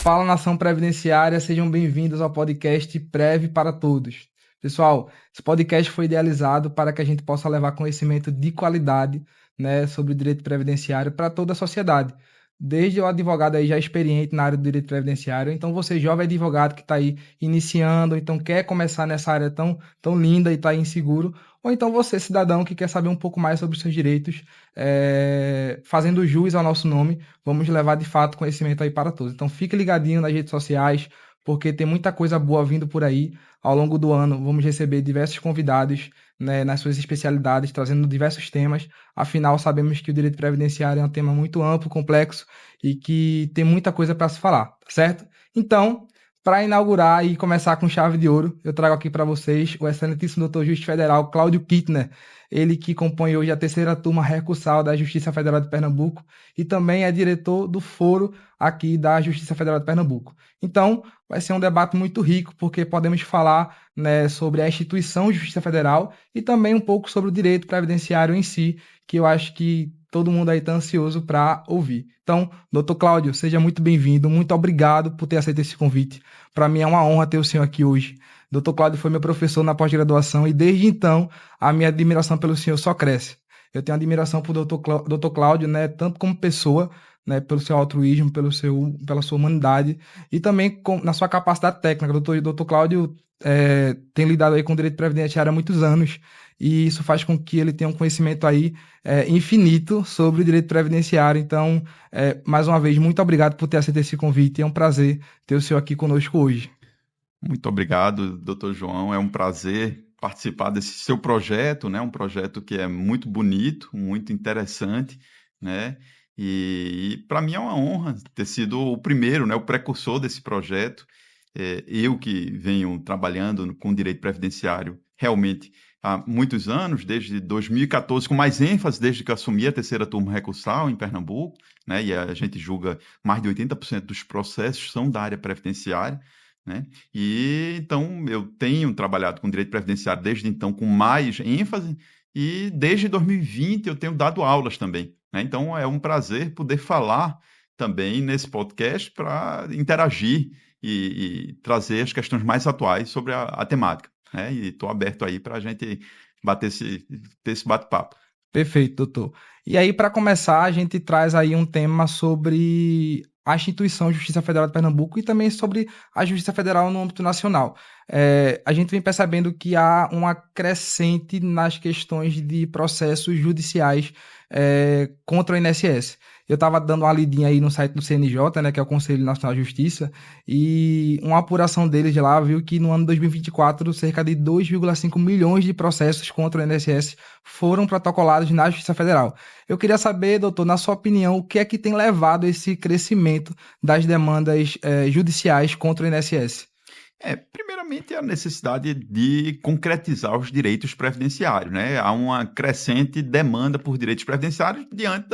Fala nação previdenciária, sejam bem-vindos ao podcast Prev para Todos. Pessoal, esse podcast foi idealizado para que a gente possa levar conhecimento de qualidade, né, sobre o direito previdenciário para toda a sociedade. Desde o advogado aí já experiente na área do direito previdenciário, então você jovem advogado que está aí iniciando, então quer começar nessa área tão linda e está inseguro, ou então você cidadão que quer saber um pouco mais sobre os seus direitos, fazendo jus ao nosso nome, vamos levar de fato conhecimento aí para todos. Então fique ligadinho nas redes sociais, porque tem muita coisa boa vindo por aí. Ao longo do ano vamos receber diversos convidados, né, nas suas especialidades, trazendo diversos temas. Afinal, sabemos que o direito previdenciário é um tema muito amplo, complexo e que tem muita coisa para se falar, tá certo? Então, para inaugurar e começar com chave de ouro, eu trago aqui para vocês o excelentíssimo doutor juiz federal Cláudio Kittner, ele que compõe hoje a terceira turma recursal da Justiça Federal de Pernambuco e também é diretor do foro aqui da Justiça Federal de Pernambuco. Então, vai ser um debate muito rico, porque podemos falar, né, sobre a instituição Justiça Federal e também um pouco sobre o direito previdenciário em si, que eu acho que todo mundo aí está ansioso para ouvir. Então, doutor Cláudio, seja muito bem-vindo, muito obrigado por ter aceito esse convite. Para mim é uma honra ter o senhor aqui hoje. Doutor Cláudio foi meu professor na pós-graduação e desde então a minha admiração pelo senhor só cresce. Eu tenho admiração por doutor Cláudio, né, tanto como pessoa, né, pelo seu altruísmo, pela sua humanidade e também na sua capacidade técnica. Doutor Cláudio tem lidado aí com o direito previdenciário há muitos anos e isso faz com que ele tenha um conhecimento aí infinito sobre o direito previdenciário. Então, mais uma vez, muito obrigado por ter aceito esse convite. É um prazer ter o senhor aqui conosco hoje. Muito obrigado, doutor João. É um prazer participar desse seu projeto, né? Um projeto que é muito bonito, muito interessante, né? E para mim é uma honra ter sido o primeiro, né? O precursor desse projeto. Eu que venho trabalhando com direito previdenciário realmente há muitos anos, desde 2014, com mais ênfase desde que eu assumi a terceira turma recursal em Pernambuco, né? E a gente julga mais de 80% dos processos são da área previdenciária, né? E então eu tenho trabalhado com direito previdenciário desde então com mais ênfase e desde 2020 eu tenho dado aulas também, né? Então é um prazer poder falar também nesse podcast para interagir e trazer as questões mais atuais sobre a temática, né? E estou aberto aí para a gente ter esse bate-papo. Perfeito, doutor. E aí, para começar, a gente traz aí um tema sobre a instituição Justiça Federal de Pernambuco e também sobre a Justiça Federal no âmbito nacional. A gente vem percebendo que há uma crescente nas questões de processos judiciais contra o INSS. Eu estava dando uma lidinha aí no site do CNJ, né, que é o Conselho Nacional de Justiça, e uma apuração deles de lá viu que no ano 2024 cerca de 2,5 milhões de processos contra o INSS foram protocolados na Justiça Federal. Eu queria saber, doutor, na sua opinião, o que é que tem levado a esse crescimento das demandas judiciais contra o INSS? Primeiramente, a necessidade de concretizar os direitos previdenciários, né? Há uma crescente demanda por direitos previdenciários diante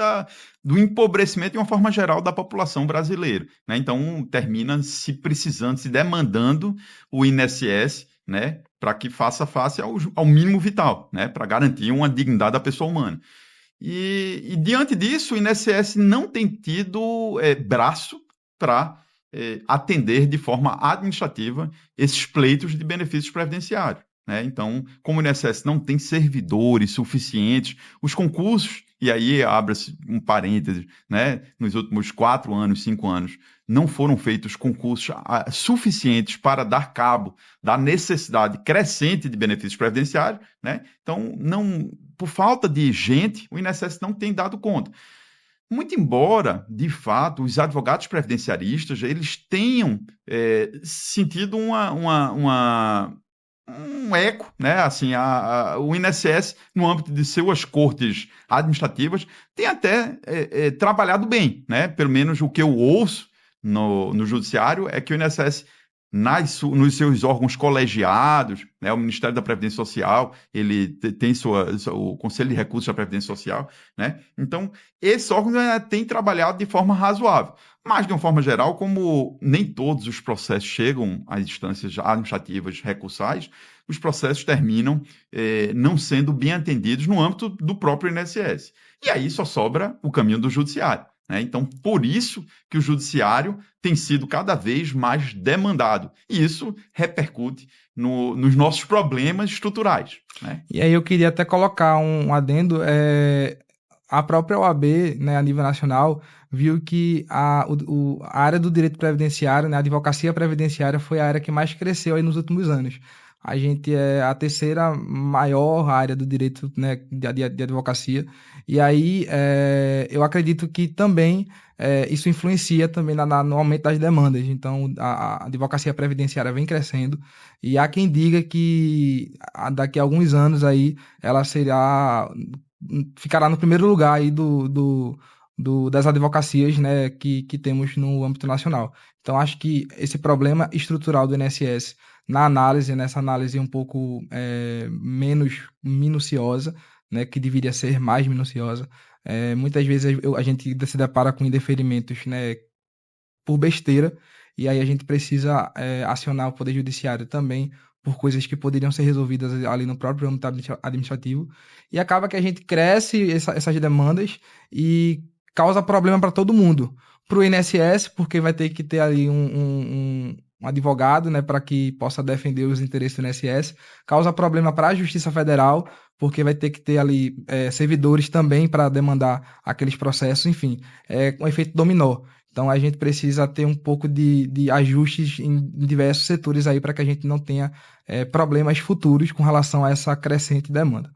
do empobrecimento, de uma forma geral, da população brasileira, né? Então, termina se precisando, se demandando o INSS, né? Para que faça face ao mínimo vital, né? Para garantir uma dignidade da pessoa humana. E diante disso, o INSS não tem tido braço para atender de forma administrativa esses pleitos de benefícios previdenciários, né? Então, como o INSS não tem servidores suficientes, os concursos, e aí abre-se um parêntese, né? Nos últimos 4 anos, 5 anos, não foram feitos concursos suficientes para dar cabo da necessidade crescente de benefícios previdenciários, né? Então, não, por falta de gente, o INSS não tem dado conta. Muito embora, de fato, os advogados previdenciaristas eles tenham sentido um eco, né? Assim, o INSS, no âmbito de suas cortes administrativas, tem até trabalhado bem, né? Pelo menos o que eu ouço no judiciário é que o INSS nos seus órgãos colegiados, né, o Ministério da Previdência Social, ele tem o Conselho de Recursos da Previdência Social, né? Então, esse órgão tem trabalhado de forma razoável. Mas, de uma forma geral, como nem todos os processos chegam às instâncias administrativas recursais, os processos terminam não sendo bem atendidos no âmbito do próprio INSS. E aí só sobra o caminho do judiciário, né? Então, por isso que o judiciário tem sido cada vez mais demandado. E isso repercute nos nossos problemas estruturais, né? E aí eu queria até colocar um adendo, a própria OAB, né, a nível nacional, viu que a área do direito previdenciário, né, a advocacia previdenciária foi a área que mais cresceu aí nos últimos anos. A gente é a terceira maior área do direito, né, de advocacia. E aí eu acredito que também isso influencia também no aumento das demandas. Então, a advocacia previdenciária vem crescendo e há quem diga que daqui a alguns anos aí ela ficará no primeiro lugar aí das advocacias, né, que temos no âmbito nacional. Então, acho que esse problema estrutural do INSS nessa análise um pouco menos minuciosa, né, que deveria ser mais minuciosa, muitas vezes a gente se depara com indeferimentos, né, por besteira, e aí a gente precisa acionar o Poder Judiciário também por coisas que poderiam ser resolvidas ali no próprio âmbito administrativo, e acaba que a gente cresce essas demandas e causa problema para todo mundo. Para o INSS, porque vai ter que ter ali um advogado, né, para que possa defender os interesses do INSS, causa problema para a Justiça Federal, porque vai ter que ter ali servidores também para demandar aqueles processos, enfim, é um efeito dominó. Então a gente precisa ter um pouco de ajustes em diversos setores aí para que a gente não tenha problemas futuros com relação a essa crescente demanda.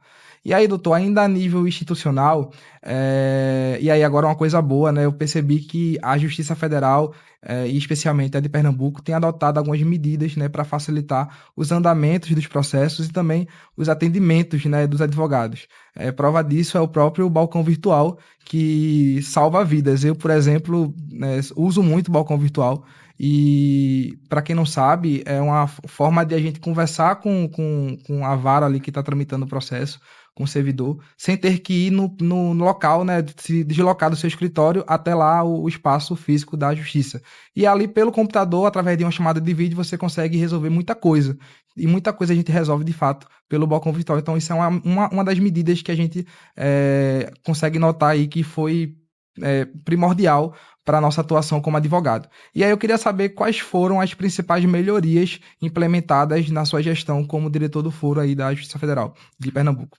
E aí, doutor, ainda a nível institucional, e aí agora uma coisa boa, né? Eu percebi que a Justiça Federal, e especialmente a de Pernambuco, tem adotado algumas medidas, né, para facilitar os andamentos dos processos e também os atendimentos, né, dos advogados. Prova disso é o próprio balcão virtual, que salva vidas. Eu, por exemplo, né, uso muito balcão virtual e, para quem não sabe, é uma forma de a gente conversar com a vara ali que está tramitando o processo, com o servidor, sem ter que ir no local, né, se deslocar do seu escritório até lá o espaço físico da justiça. E ali pelo computador, através de uma chamada de vídeo, você consegue resolver muita coisa. E muita coisa a gente resolve de fato pelo balcão virtual. Então, isso é uma das medidas que a gente consegue notar aí que foi primordial para a nossa atuação como advogado. E aí eu queria saber quais foram as principais melhorias implementadas na sua gestão como diretor do foro aí da Justiça Federal de Pernambuco.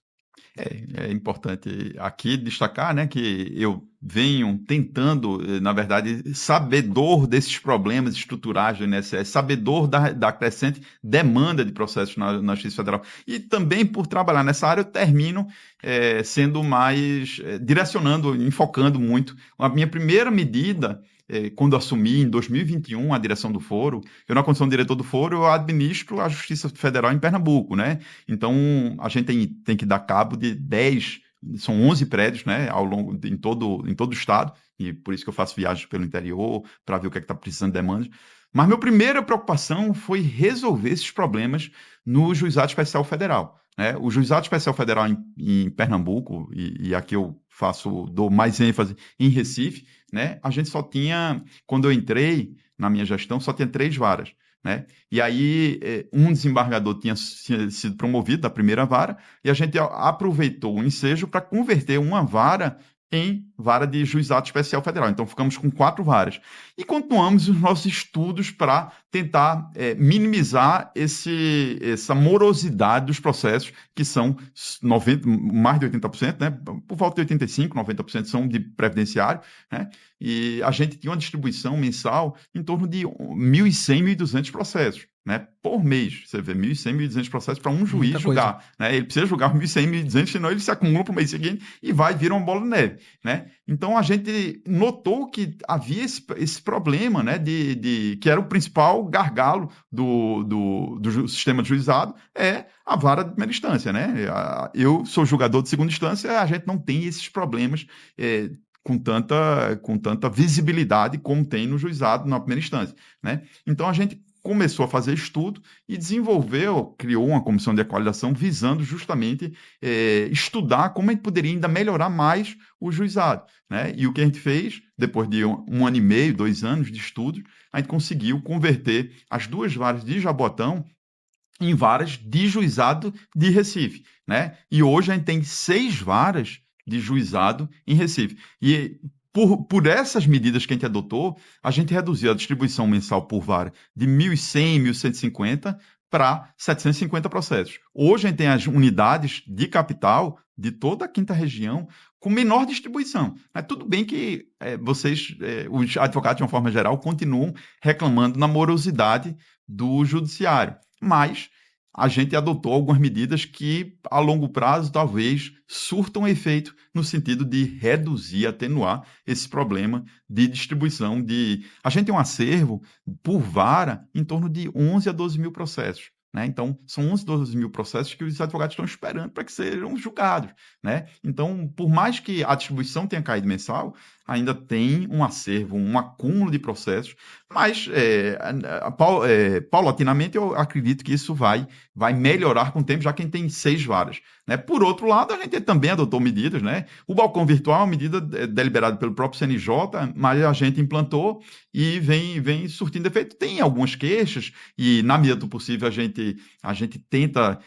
É importante aqui destacar, né, que eu venho tentando, na verdade, sabedor desses problemas estruturais do INSS, sabedor da crescente demanda de processos na Justiça Federal. E também, por trabalhar nessa área, eu termino sendo mais, direcionando, enfocando muito. A minha primeira medida, quando assumi em 2021 a direção do foro, eu, na condição de diretor do foro, eu administro a Justiça Federal em Pernambuco, né? Então, a gente tem que dar cabo de 10, são 11 prédios, né, ao longo, em todo o estado, e por isso que eu faço viagens pelo interior, para ver o que é que está precisando de demandas. Mas minha primeira preocupação foi resolver esses problemas no Juizado Especial Federal, né? O Juizado Especial Federal em Pernambuco, e aqui eu dou mais ênfase em Recife, né? A gente só tinha, quando eu entrei na minha gestão, só tinha 3 varas, né? E aí, um desembargador tinha sido promovido da primeira vara, e a gente aproveitou o ensejo para converter uma vara em vara de juizado especial federal. Então, ficamos com 4 varas. E continuamos os nossos estudos para tentar minimizar essa morosidade dos processos, que são mais de 80%, né? Por volta de 85%, 90% são de previdenciário, né? E a gente tinha uma distribuição mensal em torno de 1.100, 1.200 processos, né, por mês. Você vê 1.100, 1.200 processos para um juiz Muita coisa. julgar, né? Ele precisa julgar 1.100, 1.200, senão ele se acumula para o mês seguinte e vai virar uma bola de neve, né? Então a gente notou que havia esse problema, né, que era o principal gargalo do sistema de juizado, a vara de primeira instância, né? Eu sou julgador de segunda instância, a gente não tem esses problemas com tanta visibilidade como tem no juizado na primeira instância, né? Então a gente começou a fazer estudo e criou uma comissão de equalização visando justamente estudar como a gente poderia ainda melhorar mais o juizado, né? E o que a gente fez, depois de um ano e meio, 2 anos de estudo, a gente conseguiu converter as 2 varas de Jabotão em varas de juizado de Recife, né? E hoje a gente tem 6 varas de juizado em Recife. E por essas medidas que a gente adotou, a gente reduziu a distribuição mensal por vara de 1.100, 1.150 para 750 processos. Hoje a gente tem as unidades de capital de toda a quinta região com menor distribuição. É tudo bem que os advogados, de uma forma geral, continuam reclamando na morosidade do judiciário, mas a gente adotou algumas medidas que, a longo prazo, talvez surtam efeito no sentido de reduzir, atenuar esse problema de distribuição de... A gente tem um acervo por vara em torno de 11 a 12 mil processos. Né? Então, são 11, 12 mil processos que os advogados estão esperando para que sejam julgados. Né? Então, por mais que a distribuição tenha caído mensal, ainda tem um acervo, um acúmulo de processos, mas paulatinamente eu acredito que isso vai melhorar com o tempo, já que a gente tem 6 varas. Né? Por outro lado, a gente também adotou medidas, né? O balcão virtual é uma medida deliberada pelo próprio CNJ, mas a gente implantou e vem surtindo efeito. Tem algumas queixas e, na medida do possível, a gente tenta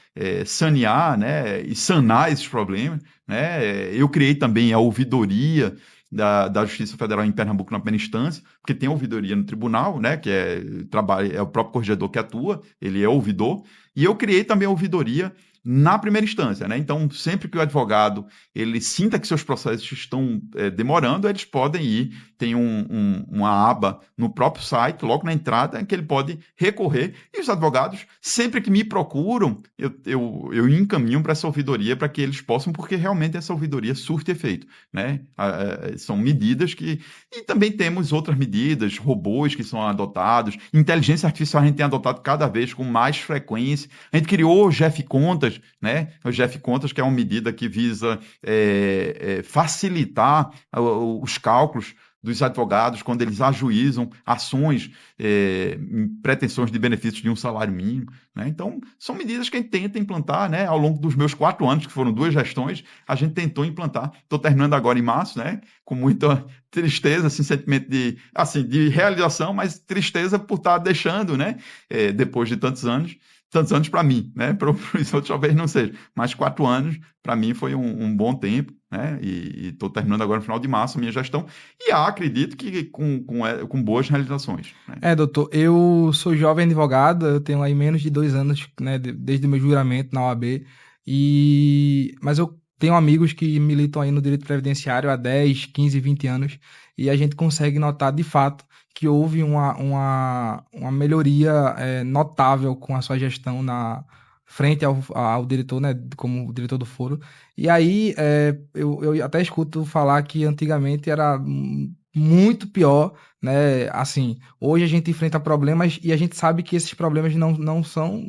sanear, né? E sanar esses problemas. Né? Eu criei também a ouvidoria da Justiça Federal em Pernambuco na primeira instância, porque tem ouvidoria no tribunal, né, que é o próprio corregedor que atua, ele é ouvidor, e eu criei também a ouvidoria na primeira instância, né? Então, sempre que o advogado ele sinta que seus processos estão demorando, eles podem ir, tem uma aba no próprio site, logo na entrada, em que ele pode recorrer, e os advogados, sempre que me procuram, eu encaminho para essa ouvidoria para que eles possam, porque realmente essa ouvidoria surte efeito, né? São medidas que... E também temos outras medidas, robôs que são adotados, inteligência artificial a gente tem adotado cada vez com mais frequência. A gente criou o GEF Contas, né? O GEF Contas, que é uma medida que visa facilitar os cálculos dos advogados quando eles ajuizam ações em pretensões de benefícios de um salário mínimo. Né? Então, são medidas que a gente tenta implantar, né? Ao longo dos meus 4 anos, que foram 2 gestões, a gente tentou implantar. Estou terminando agora em março, né? Com muita tristeza, assim, sentimento de realização, mas tristeza por estar deixando, né? Depois de tantos anos para mim, né? Para os outros talvez não seja, mas 4 anos para mim foi um bom tempo, né? E estou terminando agora no final de março a minha gestão e acredito que com boas realizações. Né? Doutor, eu sou jovem advogado, eu tenho aí menos de 2 anos, né, desde o meu juramento na OAB, mas eu tenho amigos que militam aí no direito previdenciário há 10, 15, 20 anos, e a gente consegue notar de fato que houve uma melhoria notável com a sua gestão na frente ao diretor, né, como diretor do foro. E aí eu até escuto falar que antigamente era muito pior, né? Assim, hoje a gente enfrenta problemas e a gente sabe que esses problemas não são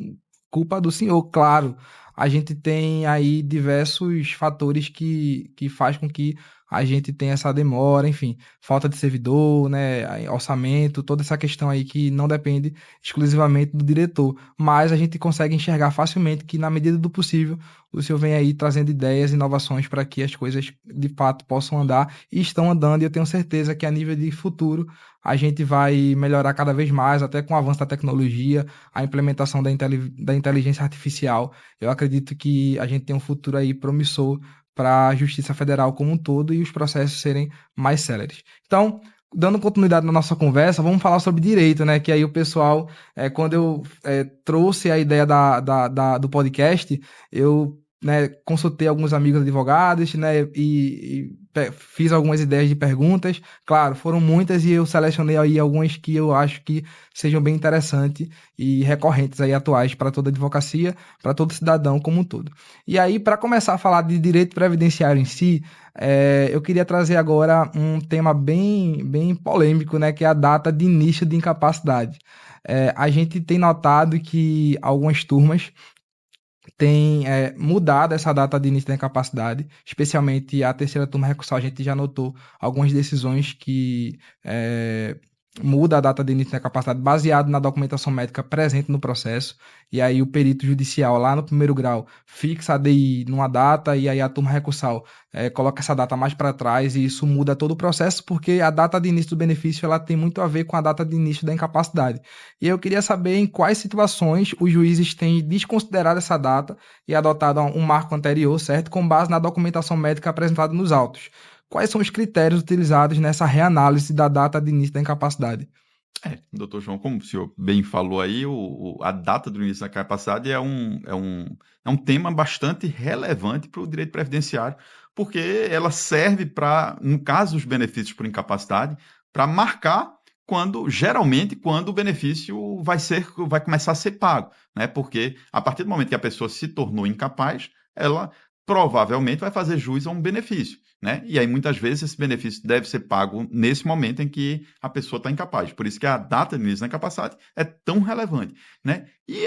culpa do senhor, claro. A gente tem aí diversos fatores que faz com que a gente tenha essa demora, enfim, falta de servidor, né, orçamento, toda essa questão aí que não depende exclusivamente do diretor, mas a gente consegue enxergar facilmente que, na medida do possível, o senhor vem aí trazendo ideias, inovações para que as coisas de fato possam andar e estão andando, e eu tenho certeza que a nível de futuro a gente vai melhorar cada vez mais, até com o avanço da tecnologia, a implementação da inteligência artificial. Eu acredito que a gente tem um futuro aí promissor para a Justiça Federal como um todo e os processos serem mais céleres. Então, dando continuidade na nossa conversa, vamos falar sobre direito, né? Que aí o pessoal, quando eu trouxe a ideia do podcast, eu, né, consultei alguns amigos advogados, né, e fiz algumas ideias de perguntas. Claro, foram muitas e eu selecionei aí algumas que eu acho que sejam bem interessantes e recorrentes aí, atuais para toda a advocacia, para todo cidadão como um todo. E aí, para começar a falar de direito previdenciário em si, eu queria trazer agora um tema bem polêmico, né, que é a data de início de incapacidade. A gente tem notado que algumas turmas tem mudado essa data de início da incapacidade, especialmente a terceira turma recursal. A gente já notou algumas decisões que muda a data de início da incapacidade baseado na documentação médica presente no processo, e aí o perito judicial lá no primeiro grau fixa a DI numa data, e aí a turma recursal coloca essa data mais para trás, e isso muda todo o processo, porque a data de início do benefício ela tem muito a ver com a data de início da incapacidade. E eu queria saber em quais situações os juízes têm desconsiderado essa data e adotado um marco anterior, certo? Com base na documentação médica apresentada nos autos. quais são os critérios utilizados nessa reanálise da data de início da incapacidade? Doutor João, como o senhor bem falou aí, a data do início da incapacidade é um tema bastante relevante para o direito previdenciário, porque ela serve para, no caso dos benefícios por incapacidade, para marcar geralmente, quando o benefício vai começar a ser pago, né? Porque a partir do momento que a pessoa se tornou incapaz, ela provavelmente vai fazer jus a um benefício, né? E aí, muitas vezes, esse benefício deve ser pago nesse momento em que a pessoa está incapaz. Por isso que a data de início da incapacidade é tão relevante, né? E,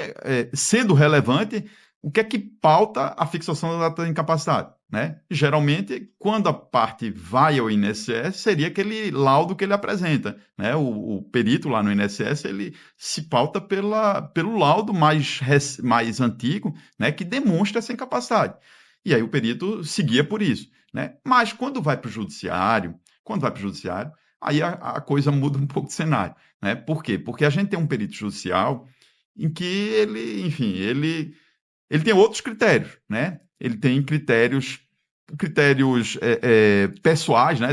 sendo relevante, o que é que pauta a fixação da data de incapacidade, né? Geralmente, quando a parte vai ao INSS, seria aquele laudo que ele apresenta, né? O perito lá no INSS, ele se pauta pelo laudo mais antigo, né? Que demonstra essa incapacidade. E aí o perito seguia por isso, né? Mas quando vai para o judiciário, aí a coisa muda um pouco de cenário, né? Por quê? Porque a gente tem um perito judicial em que ele, enfim, ele tem outros critérios, né? Ele tem critérios pessoais, né,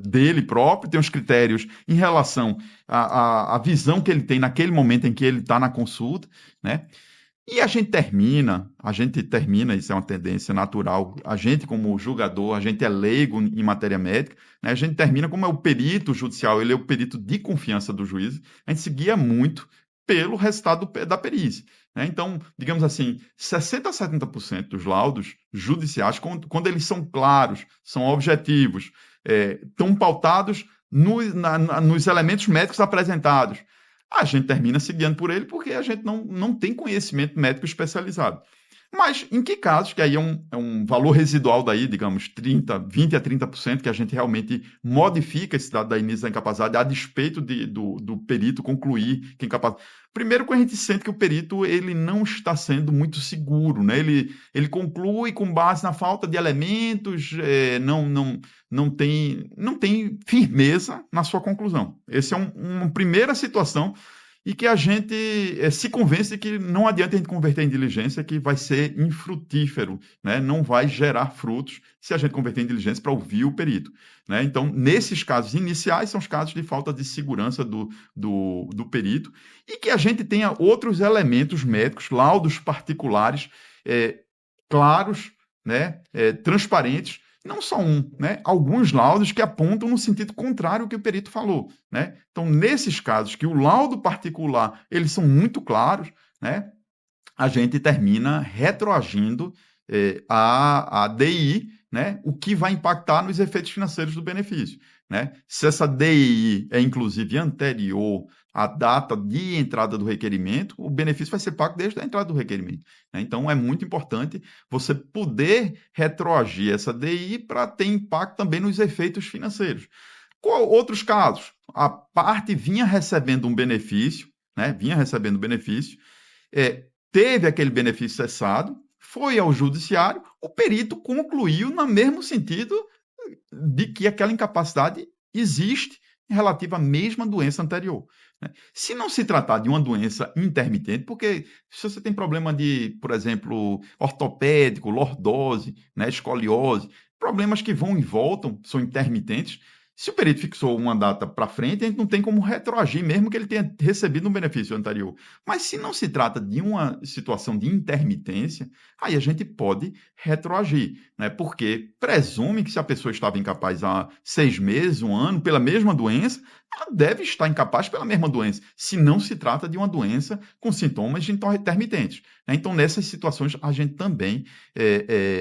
dele próprio, tem os critérios em relação à visão que ele tem naquele momento em que ele está na consulta, né? E a gente termina, isso é uma tendência natural, a gente como julgador, a gente é leigo em matéria médica, né? A gente termina como é o perito judicial, ele é o perito de confiança do juiz, a gente se guia muito pelo resultado da perícia, né? Então, digamos assim, 60 a 70% dos laudos judiciais, quando eles são claros, são objetivos, estão pautados nos elementos médicos apresentados, a gente termina se guiando por ele porque a gente não tem conhecimento médico especializado. Mas em que casos, que aí é um valor residual daí, digamos, 20 a 30%, que a gente realmente modifica esse dado da início da incapacidade a despeito do perito concluir que é incapaz. Primeiro, quando a gente sente que o perito ele não está sendo muito seguro, né? Ele conclui com base na falta de elementos, não tem firmeza na sua conclusão. Essa é uma primeira situação e que a gente se convence que não adianta a gente converter em diligência, que vai ser infrutífero, né? Não vai gerar frutos se a gente converter em diligência para ouvir o perito, né? Então, nesses casos iniciais, são os casos de falta de segurança do perito e que a gente tenha outros elementos médicos, laudos particulares, claros, né? Transparentes, não só um, né? Alguns laudos que apontam no sentido contrário ao que o perito falou, né? Então, nesses casos que o laudo particular, eles são muito claros, né? A gente termina retroagindo a DI, né? O que vai impactar nos efeitos financeiros do benefício, né? Se essa DI é, inclusive, anterior à data de entrada do requerimento, o benefício vai ser pago desde a entrada do requerimento, né? Então, é muito importante você poder retroagir essa DI para ter impacto também nos efeitos financeiros. Outros casos? A parte vinha recebendo um benefício, né? Vinha recebendo benefício, teve aquele benefício cessado, foi ao judiciário, o perito concluiu no mesmo sentido de que aquela incapacidade existe relativa à mesma doença anterior, né? Se não se tratar de uma doença intermitente, porque se você tem problema de, por exemplo, ortopédico, lordose, né, escoliose, problemas que vão e voltam, são intermitentes, se o perito fixou uma data para frente, a gente não tem como retroagir, mesmo que ele tenha recebido um benefício anterior. Mas se não se trata de uma situação de intermitência, aí a gente pode retroagir, né? Porque presume que se a pessoa estava incapaz há 6 meses, um ano, pela mesma doença, ela deve estar incapaz pela mesma doença, se não se trata de uma doença com sintomas intermitentes, né? Então, nessas situações, a gente também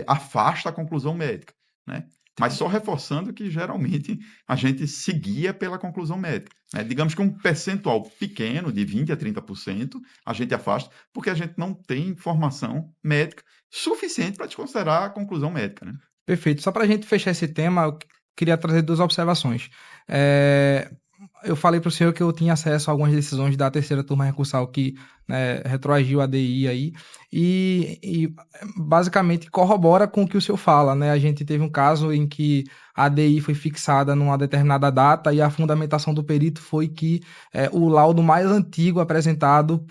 afasta a conclusão médica, né? Mas só reforçando que, geralmente, a gente seguia pela conclusão médica, né? Digamos que um percentual pequeno, de 20 a 30%, a gente afasta, porque a gente não tem informação médica suficiente para desconsiderar a conclusão médica, né? Perfeito. Só para a gente fechar esse tema, eu queria trazer duas observações. É, eu falei para o senhor que eu tinha acesso a algumas decisões da terceira turma recursal que né, retroagiu a ADI aí, e basicamente corrobora com o que o senhor fala, né? A gente teve um caso em que a ADI foi fixada numa determinada data e a fundamentação do perito foi que o laudo mais antigo apresentado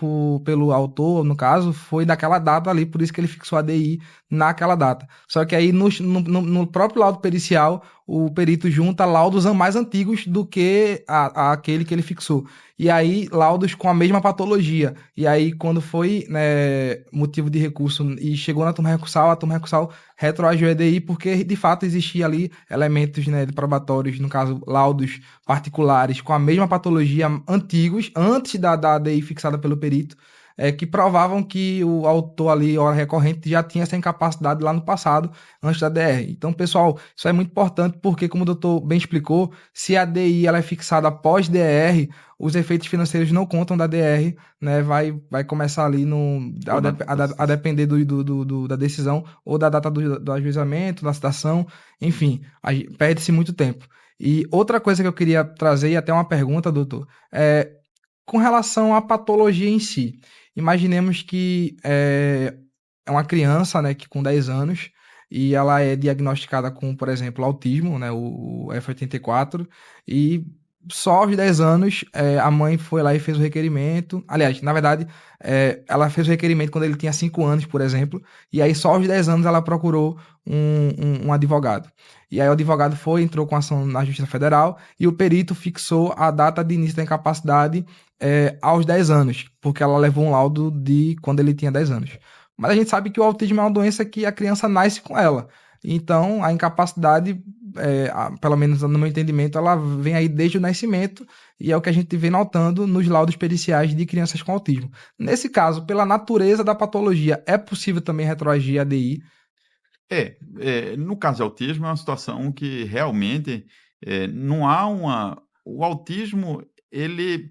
pelo autor, no caso, foi daquela data ali, por isso que ele fixou a ADI naquela data. Só que aí no próprio laudo pericial, o perito junta laudos mais antigos do que aquele que ele fixou. E aí, laudos com a mesma patologia. E aí, quando foi, né, motivo de recurso e chegou na turma recursal, a turma recursal retroagiu a EDI porque, de fato, existia ali elementos, né, probatórios, no caso, laudos particulares com a mesma patologia antigos, antes da ADI fixada pelo perito, que provavam que o autor ali, hora recorrente, já tinha essa incapacidade lá no passado, antes da DR. Então, pessoal, isso é muito importante porque, como o doutor bem explicou, se a DI ela é fixada após DR, os efeitos financeiros não contam da DR, né? Vai começar ali a depender da decisão ou da data do ajuizamento, da citação, enfim, perde-se muito tempo. E outra coisa que eu queria trazer, e até uma pergunta, doutor, com relação à patologia em si. Imaginemos que é uma criança, né, que com 10 anos, e ela é diagnosticada com, por exemplo, autismo, né, o F84, e só aos 10 anos a mãe foi lá e fez o requerimento. Aliás, na verdade, ela fez o requerimento quando ele tinha 5 anos, por exemplo, e aí só aos 10 anos ela procurou um advogado. E aí o advogado entrou com ação na Justiça Federal e o perito fixou a data de início da incapacidade aos 10 anos, porque ela levou um laudo de quando ele tinha 10 anos. Mas a gente sabe que o autismo é uma doença que a criança nasce com ela. Então, a incapacidade, pelo menos no meu entendimento, ela vem aí desde o nascimento e é o que a gente vem notando nos laudos periciais de crianças com autismo. Nesse caso, pela natureza da patologia, é possível também retroagir a DI? No caso de autismo, é uma situação que realmente não há uma. O autismo, ele,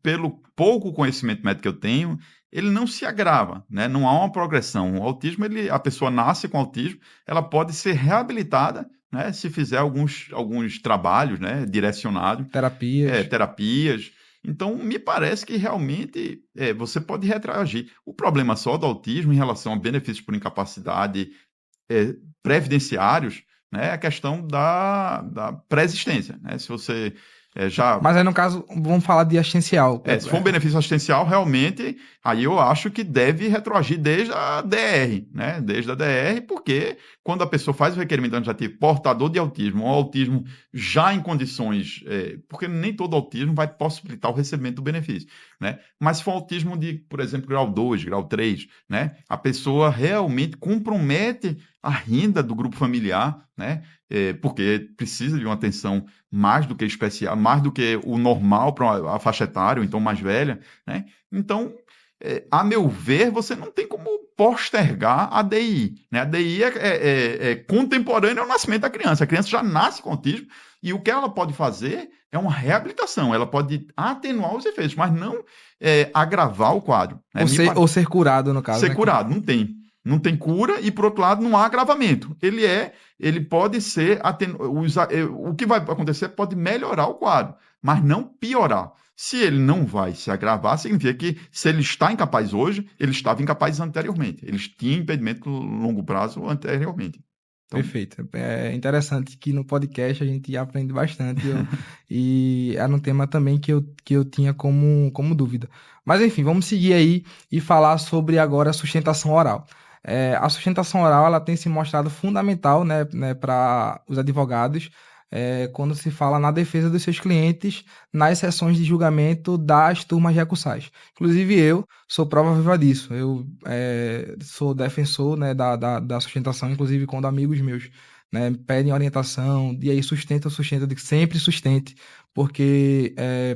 pelo pouco conhecimento médico que eu tenho, ele não se agrava, né? Não há uma progressão. O autismo, a pessoa nasce com autismo, ela pode ser reabilitada, né? Se fizer alguns trabalhos, né? Direcionados, Terapias? terapias. Então, me parece que realmente você pode retroagir. O problema só do autismo em relação a benefícios por incapacidade previdenciários, né, é a questão da pré-existência. Né? Se você já Mas aí, no caso, vamos falar de assistencial. se for um benefício assistencial, realmente, aí eu acho que deve retroagir desde a DR, né? Desde a DR, porque quando a pessoa faz o requerimento administrativo portador de autismo, ou autismo já em condições, porque nem todo autismo vai possibilitar o recebimento do benefício, né? Mas se for autismo de, por exemplo, grau 2, grau 3, né? A pessoa realmente compromete a renda do grupo familiar, né? Porque precisa de uma atenção mais do que especial, mais do que o normal para a faixa etária, ou então mais velha, né? Então, a meu ver, você não tem como postergar a DI, né? A DI é contemporânea ao nascimento da criança. A criança já nasce com autismo e o que ela pode fazer é uma reabilitação. Ela pode atenuar os efeitos, mas não agravar o quadro. Né? Ou ser curado, no caso, Ser né? curado, não tem. Não tem cura e, por outro lado, não há agravamento. Ele pode ser o que vai acontecer pode melhorar o quadro, mas não piorar. Se ele não vai se agravar, significa que se ele está incapaz hoje, ele estava incapaz anteriormente. Ele tinha impedimento no longo prazo anteriormente. Então, Perfeito. É interessante que no podcast a gente aprende bastante e era um tema também que eu tinha como dúvida. Mas enfim, vamos seguir aí e falar sobre agora a sustentação oral. A sustentação oral ela tem se mostrado fundamental, né, para os advogados quando se fala na defesa dos seus clientes nas sessões de julgamento das turmas recursais. Inclusive eu sou prova viva disso. Eu sou defensor, né, da sustentação, inclusive quando amigos meus, né, pedem orientação, e aí sustenta, eu digo sempre sustente, porque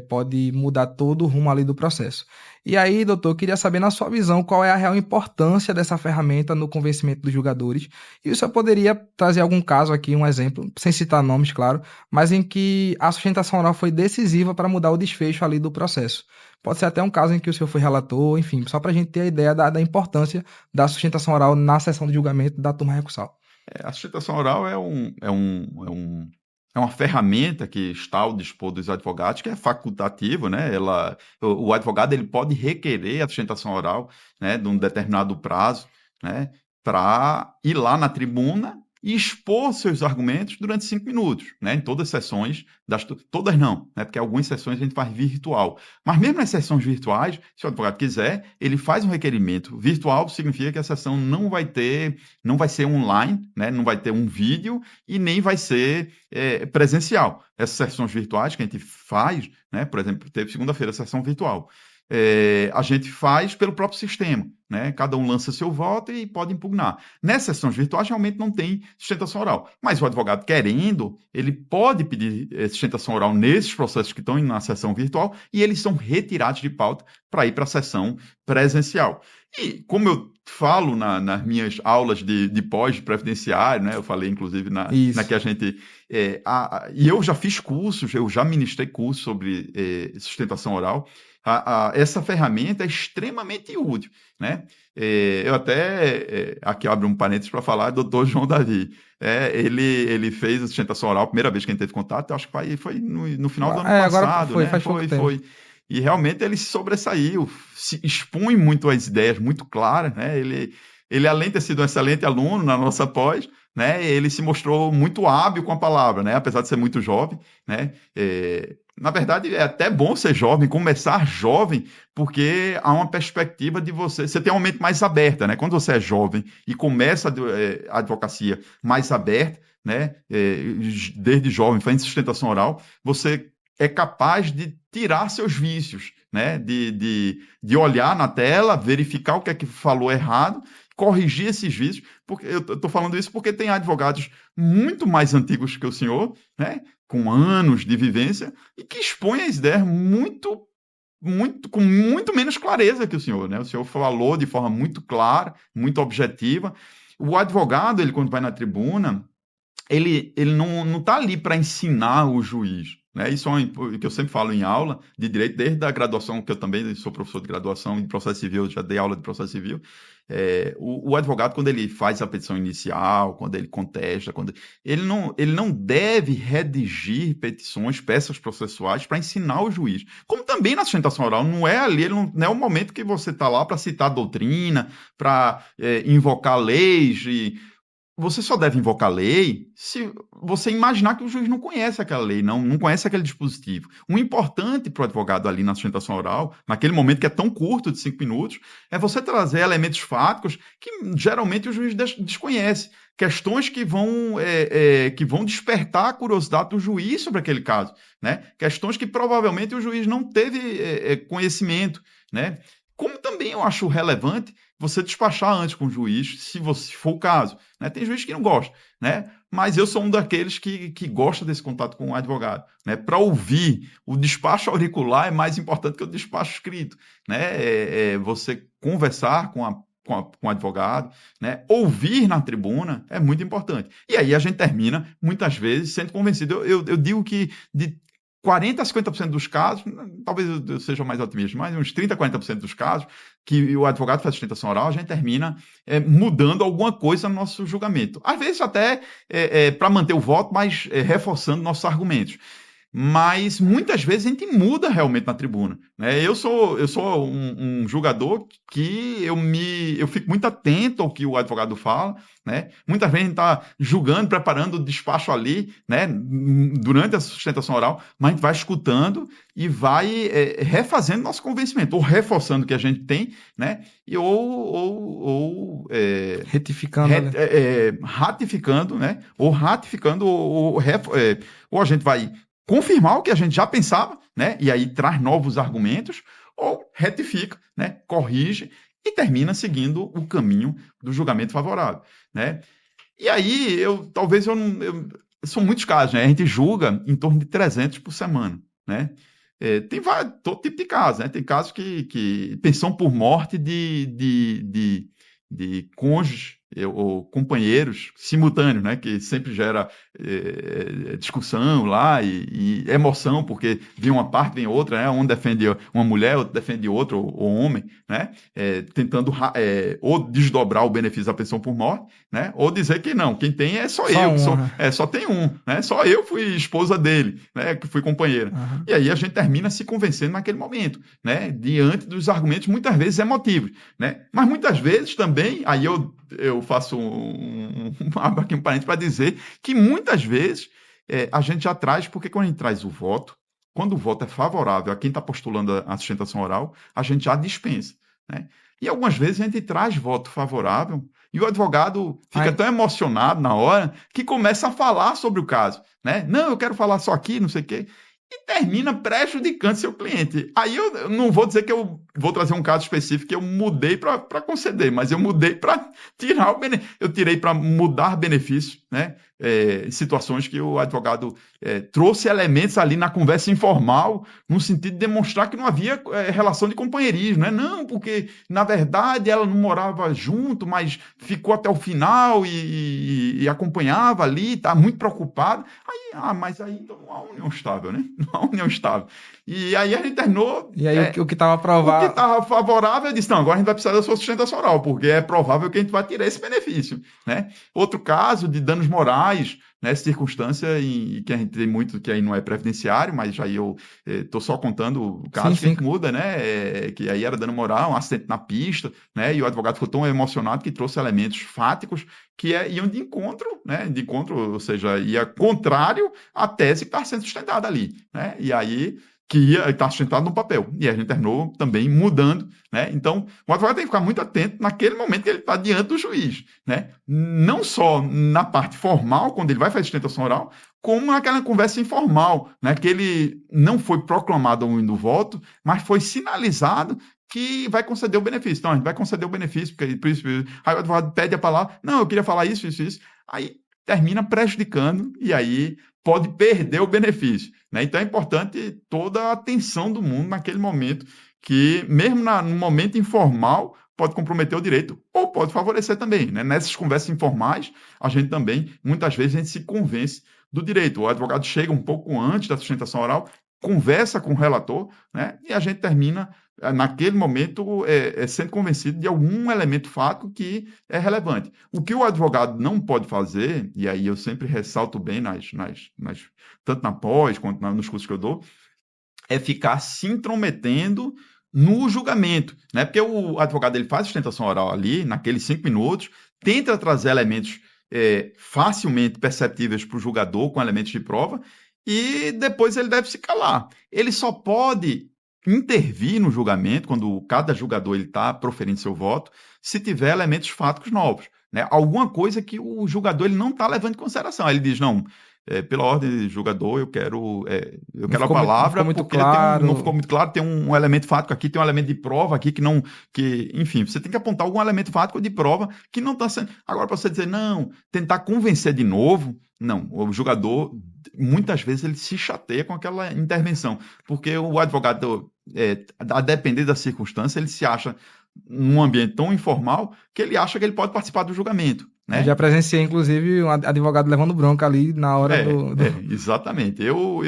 pode mudar todo o rumo ali do processo. E aí, doutor, eu queria saber, na sua visão, qual é a real importância dessa ferramenta no convencimento dos julgadores. E o senhor poderia trazer algum caso aqui, um exemplo, sem citar nomes, claro, mas em que a sustentação oral foi decisiva para mudar o desfecho ali do processo. Pode ser até um caso em que o senhor foi relator, enfim, só para a gente ter a ideia da importância da sustentação oral na sessão de julgamento da turma recursal. a sustentação oral é um é uma ferramenta que está ao dispor dos advogados, que é facultativo, né? O advogado ele pode requerer a sustentação oral, né, de um determinado prazo, né, para ir lá na tribuna e expor seus argumentos durante 5 minutos, né? Em todas as sessões, todas não, né? Porque algumas sessões a gente faz virtual. Mas mesmo nas sessões virtuais, se o advogado quiser, ele faz um requerimento virtual, significa que a sessão não vai ser online, né? Não vai ter um vídeo e nem vai ser presencial. Essas sessões virtuais que a gente faz, né? Por exemplo, teve segunda-feira a sessão virtual. A gente faz pelo próprio sistema, né? Cada um lança seu voto e pode impugnar. Nessas sessões virtuais, realmente não tem sustentação oral. Mas o advogado querendo, ele pode pedir sustentação oral nesses processos que estão na sessão virtual e eles são retirados de pauta para ir para a sessão presencial. E como eu falo nas minhas aulas de pós-previdenciário, né? Eu falei, inclusive, na Isso. que a gente... e eu já fiz cursos, eu já ministrei cursos sobre sustentação oral. Essa ferramenta é extremamente útil, né? Eu até aqui abro um parênteses para falar do Dr. João Davi. Ele fez a sustentação oral, a primeira vez que a gente teve contato, eu acho que foi no final do ano Agora passado, foi, né? faz pouco tempo. E realmente ele se sobressaiu, se expõe muito as ideias, muito claras, né? Ele, além de ter sido um excelente aluno na nossa pós, né? Ele se mostrou muito hábil com a palavra, né? Apesar de ser muito jovem, né? Na verdade, é até bom ser jovem, começar jovem, porque há uma perspectiva de você tem uma mente mais aberta, né? Quando você é jovem e começa a advocacia mais aberta, né? Desde jovem, faz sustentação oral, você é capaz de tirar seus vícios, né? De olhar na tela, verificar o que é que falou errado, corrigir esses vícios. Porque eu estou falando isso porque tem advogados muito mais antigos que o senhor, né? Com anos de vivência, e que expõem as ideias com muito menos clareza que o senhor, né? O senhor falou de forma muito clara, muito objetiva. O advogado, ele quando vai na tribuna, ele não está ali para ensinar o juiz. Né? Isso é o que eu sempre falo em aula de direito, desde a graduação, que eu também sou professor de graduação em processo civil, já dei aula de processo civil. O advogado, quando ele faz a petição inicial, quando ele contesta, ele não deve redigir petições, peças processuais para ensinar o juiz. Como também na sustentação oral, não é ali, não é o momento que você está lá para citar a doutrina, para invocar leis você só deve invocar a lei se você imaginar que o juiz não conhece aquela lei, não conhece aquele dispositivo. O importante para o advogado ali na sustentação oral, naquele momento que é tão curto, de 5 minutos, é você trazer elementos fáticos que geralmente o juiz desconhece. Questões que vão despertar a curiosidade do juiz sobre aquele caso. Né? Questões que provavelmente o juiz não teve conhecimento. Né? Como também eu acho relevante você despachar antes com o juiz, se for o caso. Né? Tem juiz que não gosta, né? Mas eu sou um daqueles que gosta desse contato com o advogado. Né? Para ouvir, o despacho auricular é mais importante que o despacho escrito. Né? Você conversar com o advogado, né? Ouvir na tribuna é muito importante. E aí a gente termina, muitas vezes, sendo convencido. Eu digo que de 40% a 50% dos casos, talvez eu seja mais otimista, mas uns 30% a 40% dos casos que o advogado faz sustentação oral, a gente termina mudando alguma coisa no nosso julgamento. Às vezes até para manter o voto, mas reforçando nossos argumentos. Mas muitas vezes a gente muda realmente na tribuna. Né? Eu sou um julgador que eu fico muito atento ao que o advogado fala. Né? Muitas vezes a gente está julgando, preparando o despacho ali, né? Durante a sustentação oral, mas a gente vai escutando e vai refazendo nosso convencimento, ou reforçando o que a gente tem, né? Retificando ali. Ratificando, né? Ou ratificando, ou a gente vai confirmar o que a gente já pensava, né? E aí traz novos argumentos, ou retifica, né? Corrige e termina seguindo o caminho do julgamento favorável, né? E aí, são muitos casos, né? A gente julga em torno de 300 por semana, né? Tem todo tipo de casos, né? Tem casos que pensão por morte de cônjuges ou companheiros simultâneos, né, que sempre gera discussão lá e emoção, porque vem uma parte, vem outra, né, um defende uma mulher, outro defende outro, ou homem, né, tentando ou desdobrar o benefício da pensão por morte, né, ou dizer que não, quem tem é só Só eu, um, né? só tem um, né, só eu fui esposa dele, né, que fui companheira. Aham. E aí a gente termina se convencendo naquele momento, né, diante dos argumentos muitas vezes emotivos, né, mas muitas vezes também, aí eu faço abro aqui um parênteses para dizer que muitas vezes a gente já traz, porque quando a gente traz o voto, quando o voto é favorável a quem está postulando a sustentação oral, a gente já dispensa, né? E algumas vezes a gente traz voto favorável e o advogado fica Aí, tão emocionado na hora que começa a falar sobre o caso, né? Não, eu quero falar só aqui, não sei o quê. E termina prejudicando seu cliente. Aí eu não vou dizer que eu vou trazer um caso específico que eu mudei para conceder, mas eu mudei para tirar o benefício. Eu tirei para mudar benefício, né? Situações que o advogado trouxe elementos ali na conversa informal, no sentido de demonstrar que não havia relação de companheirismo, né? Não, porque na verdade ela não morava junto, mas ficou até o final e acompanhava ali, está muito preocupada. Mas aí então não há união estável, né? Não há união estável. E aí a gente terminou. e aí o que estava O que aprovado. estava favorável, eu disse: não, agora a gente vai precisar da sua sustentação oral, porque é provável que a gente vai tirar esse benefício, né? Outro caso de danos morais, né? Circunstância em que a gente tem muito, que aí não é previdenciário, mas aí eu estou só contando Sim, casos que a sim. gente muda, né? Que aí era dano moral, um acidente na pista, né? E o advogado ficou tão emocionado que trouxe elementos fáticos que iam de encontro, né? De encontro, ou seja, ia contrário à tese que está sendo sustentada ali, né? E aí que ia estar sustentado no papel. E a gente terminou também mudando, né? Então, o advogado tem que ficar muito atento naquele momento que ele está diante do juiz, né? Não só na parte formal, quando ele vai fazer sustentação oral, como naquela conversa informal, né? Que ele não foi proclamado o voto, mas foi sinalizado que vai conceder o benefício. Então, a gente vai conceder o benefício, porque por isso, aí o advogado pede a palavra, não, eu queria falar isso, isso, isso. Aí termina prejudicando e aí pode perder o benefício, né? Então é importante toda a atenção do mundo naquele momento, que mesmo no momento informal pode comprometer o direito ou pode favorecer também, né? Nessas conversas informais, a gente também, muitas vezes, a gente se convence do direito. O advogado chega um pouco antes da sustentação oral, conversa com o relator, né? E a gente termina naquele momento sendo convencido de algum elemento fático que é relevante. O que o advogado não pode fazer, e aí eu sempre ressalto bem tanto na pós quanto nos cursos que eu dou, é ficar se intrometendo no julgamento, né? Porque o advogado ele faz sustentação oral ali, naqueles 5 minutos, tenta trazer elementos facilmente perceptíveis para o julgador com elementos de prova, e depois ele deve se calar. Ele só pode intervir no julgamento, quando cada julgador está proferindo seu voto, se tiver elementos fáticos novos, né? Alguma coisa que o julgador ele não está levando em consideração. Aí ele diz: não, pela ordem de julgador, eu Não quero a ficou muito, não palavra ficou muito porque não ficou claro. muito claro, tem um elemento fático aqui, tem um elemento de prova aqui que não, enfim, você tem que apontar algum elemento fático de prova que não está sendo. Agora, para você dizer, não, tentar convencer de novo, não, o julgador, muitas vezes, ele se chateia com aquela intervenção, porque o advogado, a depender da circunstância, ele se acha num ambiente tão informal que ele acha que ele pode participar do julgamento, Eu né? já presenciei, inclusive, um advogado levando bronca ali na hora Exatamente. Eu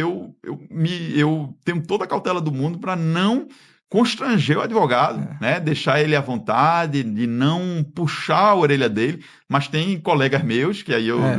tenho toda a cautela do mundo para não constranger o advogado, É, né? Deixar ele à vontade, de não puxar a orelha dele, mas tem colegas meus que é.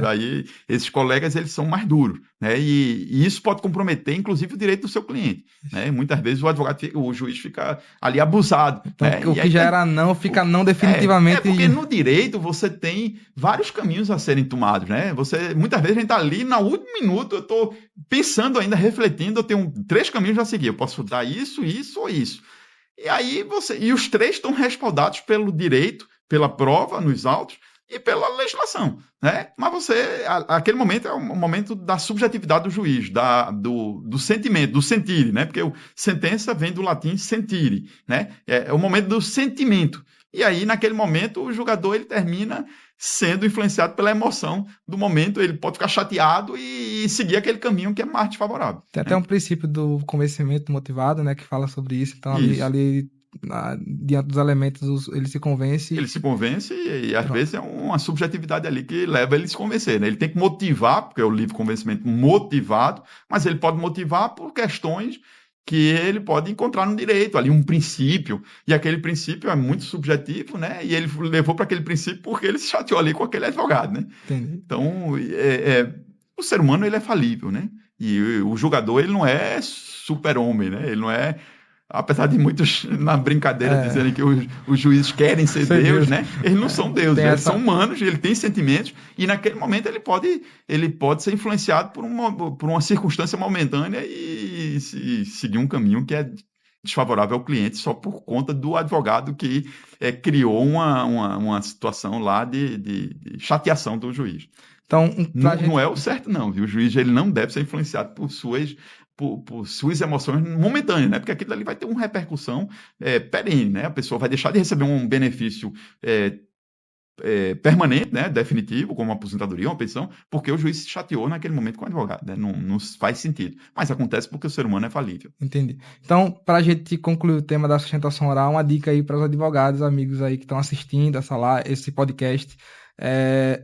aí esses colegas eles são mais duros, né? E isso pode comprometer, inclusive, o direito do seu cliente, né? Muitas vezes o advogado, o juiz fica ali abusado, Então, né? o E que aí já era não, o fica não definitivamente. porque no direito você tem vários caminhos a serem tomados, né? Muitas vezes a gente tá ali no último minuto, eu tô pensando ainda, refletindo, eu tenho 3 caminhos a seguir, eu posso dar isso, isso ou isso. E aí e os 3 estão respaldados pelo direito, pela prova nos autos e pela legislação, né? Mas aquele momento é o momento da subjetividade do juiz, do sentimento, do sentire, né? Porque sentença vem do latim sentire, né? É o momento do sentimento. E aí, naquele momento, o julgador ele termina sendo influenciado pela emoção do momento, ele pode ficar chateado e seguir aquele caminho que é mais favorável, Tem até né? um princípio do convencimento motivado, né, que fala sobre isso. Então, ali, Isso. ali diante dos elementos, ele se convence. Ele se convence e às Pronto. vezes é uma subjetividade ali que leva ele a se convencer, né? Ele tem que motivar, porque é o livre convencimento motivado, mas ele pode motivar por questões que ele pode encontrar no direito, ali um princípio, e aquele princípio é muito subjetivo, né? E ele levou para aquele princípio porque ele se chateou ali com aquele advogado, né? Entendi. Então, o ser humano ele é falível, né? E o julgador ele não é super-homem, né? Ele não é, apesar de muitos na brincadeira É, dizerem que os juízes querem ser ser Deus, Deus. né? Eles não são deuses, Tem eles são essa. humanos, ele tem sentimentos e naquele momento ele pode ser influenciado por uma circunstância momentânea e seguir um caminho que é desfavorável ao cliente só por conta do advogado que criou uma situação lá de chateação do juiz. Então, pra Não, não gente. é o certo, não, viu? O juiz ele não deve ser influenciado por suas emoções momentâneas, né? Porque aquilo ali vai ter uma repercussão perene, né? A pessoa vai deixar de receber um benefício permanente, né? Definitivo, como uma aposentadoria, uma pensão, porque o juiz se chateou naquele momento com o advogado, né? Não, não faz sentido. Mas acontece porque o ser humano é falível. Entendi. Então, para a gente concluir o tema da sustentação oral, uma dica aí para os advogados, amigos aí que estão assistindo esse podcast,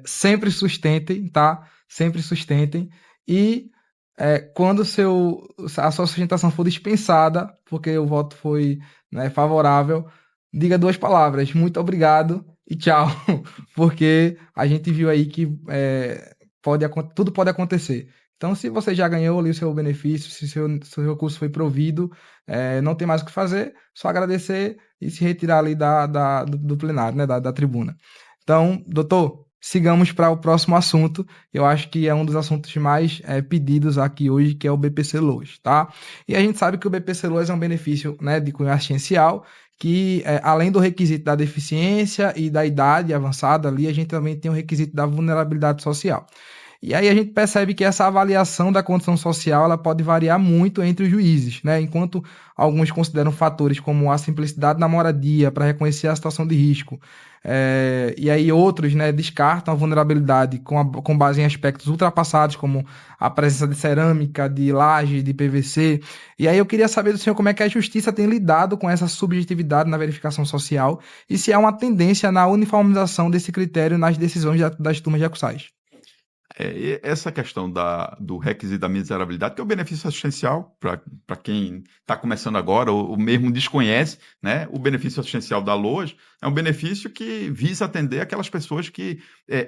sempre sustentem, tá? Sempre sustentem. E quando a sua sustentação for dispensada, porque o voto foi, né, favorável, diga 2 palavras: muito obrigado e tchau. Porque a gente viu aí que tudo pode acontecer. Então, se você já ganhou ali o seu benefício, se seu recurso foi provido, não tem mais o que fazer, só agradecer e se retirar ali do plenário, né, da tribuna. Então, doutor, sigamos para o próximo assunto. Eu acho que é um dos assuntos mais pedidos aqui hoje, que é o BPC Loas, tá? E a gente sabe que o BPC Loas é um benefício, né, de cunho assistencial, que além do requisito da deficiência e da idade avançada ali, a gente também tem o requisito da vulnerabilidade social. E aí a gente percebe que essa avaliação da condição social ela pode variar muito entre os juízes, né? Enquanto alguns consideram fatores como a simplicidade na moradia para reconhecer a situação de risco, e aí outros, né, descartam a vulnerabilidade com base em aspectos ultrapassados, como a presença de cerâmica, de laje, de PVC. E aí eu queria saber do senhor como é que a justiça tem lidado com essa subjetividade na verificação social e se há uma tendência na uniformização desse critério nas decisões das turmas recursais. Essa questão do requisito da miserabilidade, que é o benefício assistencial, para quem está começando agora ou mesmo desconhece, né, o benefício assistencial da LOAS é um benefício que visa atender aquelas pessoas que,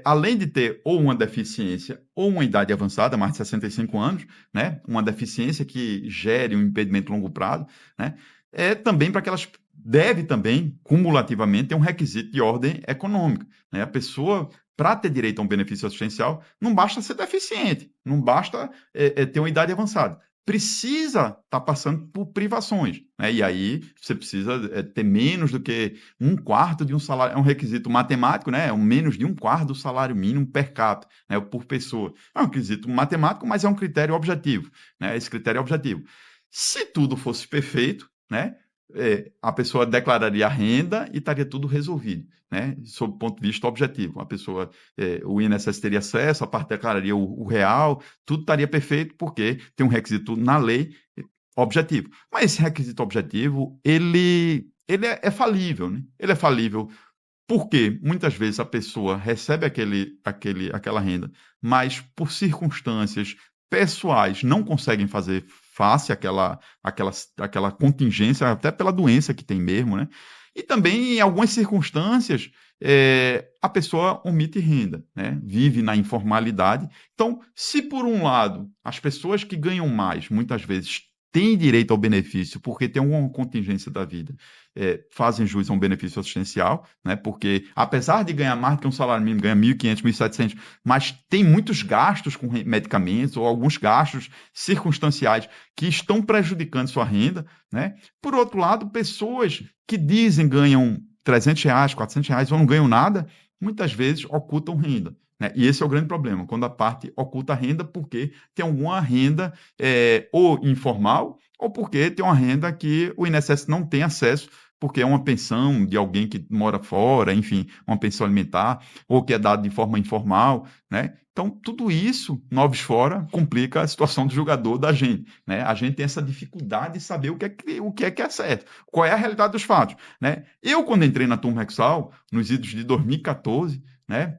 além de ter ou uma deficiência ou uma idade avançada, mais de 65 anos, né, uma deficiência que gere um impedimento a longo prazo, né, também para que elas deve também, cumulativamente, ter um requisito de ordem econômica. Né? A pessoa para ter direito a um benefício assistencial, não basta ser deficiente, não basta ter uma idade avançada. Precisa estar passando por privações. Né? E aí você precisa ter menos do que 1/4 de um salário. É um requisito matemático, né? É menos de 1/4 do salário mínimo per capita, né? Por pessoa. É um requisito matemático, mas é um critério objetivo. Né? Esse critério é objetivo. Se tudo fosse perfeito, né? A pessoa declararia a renda e estaria tudo resolvido, né? Sob o ponto de vista objetivo. A pessoa, o INSS teria acesso, a parte declararia o real, tudo estaria perfeito porque tem um requisito na lei objetivo. Mas esse requisito objetivo, ele é falível, né? Ele é falível porque muitas vezes a pessoa recebe aquela renda, mas por circunstâncias pessoais não conseguem fazer face àquela contingência, até pela doença que tem mesmo, né? E também, em algumas circunstâncias, a pessoa omite renda, né? Vive na informalidade. Então, se por um lado as pessoas que ganham mais, muitas vezes, têm direito ao benefício porque tem alguma contingência da vida, fazem jus a um benefício assistencial, né? Porque apesar de ganhar mais do que um salário mínimo, ganha 1.500, 1.700, mas tem muitos gastos com medicamentos ou alguns gastos circunstanciais que estão prejudicando sua renda, né? Por outro lado, pessoas que dizem ganham R$ 300, R$ 400 ou não ganham nada, muitas vezes ocultam renda. né? E esse é o grande problema, quando a parte oculta a renda porque tem alguma renda ou informal ou porque tem uma renda que o INSS não tem acesso, porque é uma pensão de alguém que mora fora, enfim, uma pensão alimentar, ou que é dado de forma informal, né? Então, tudo isso, Noves fora, complica a situação do jogador da gente, né? A gente tem essa dificuldade de saber o que é certo, qual é a realidade dos fatos, né? Eu, quando entrei na Turma Hexal, nos idos de 2014, né?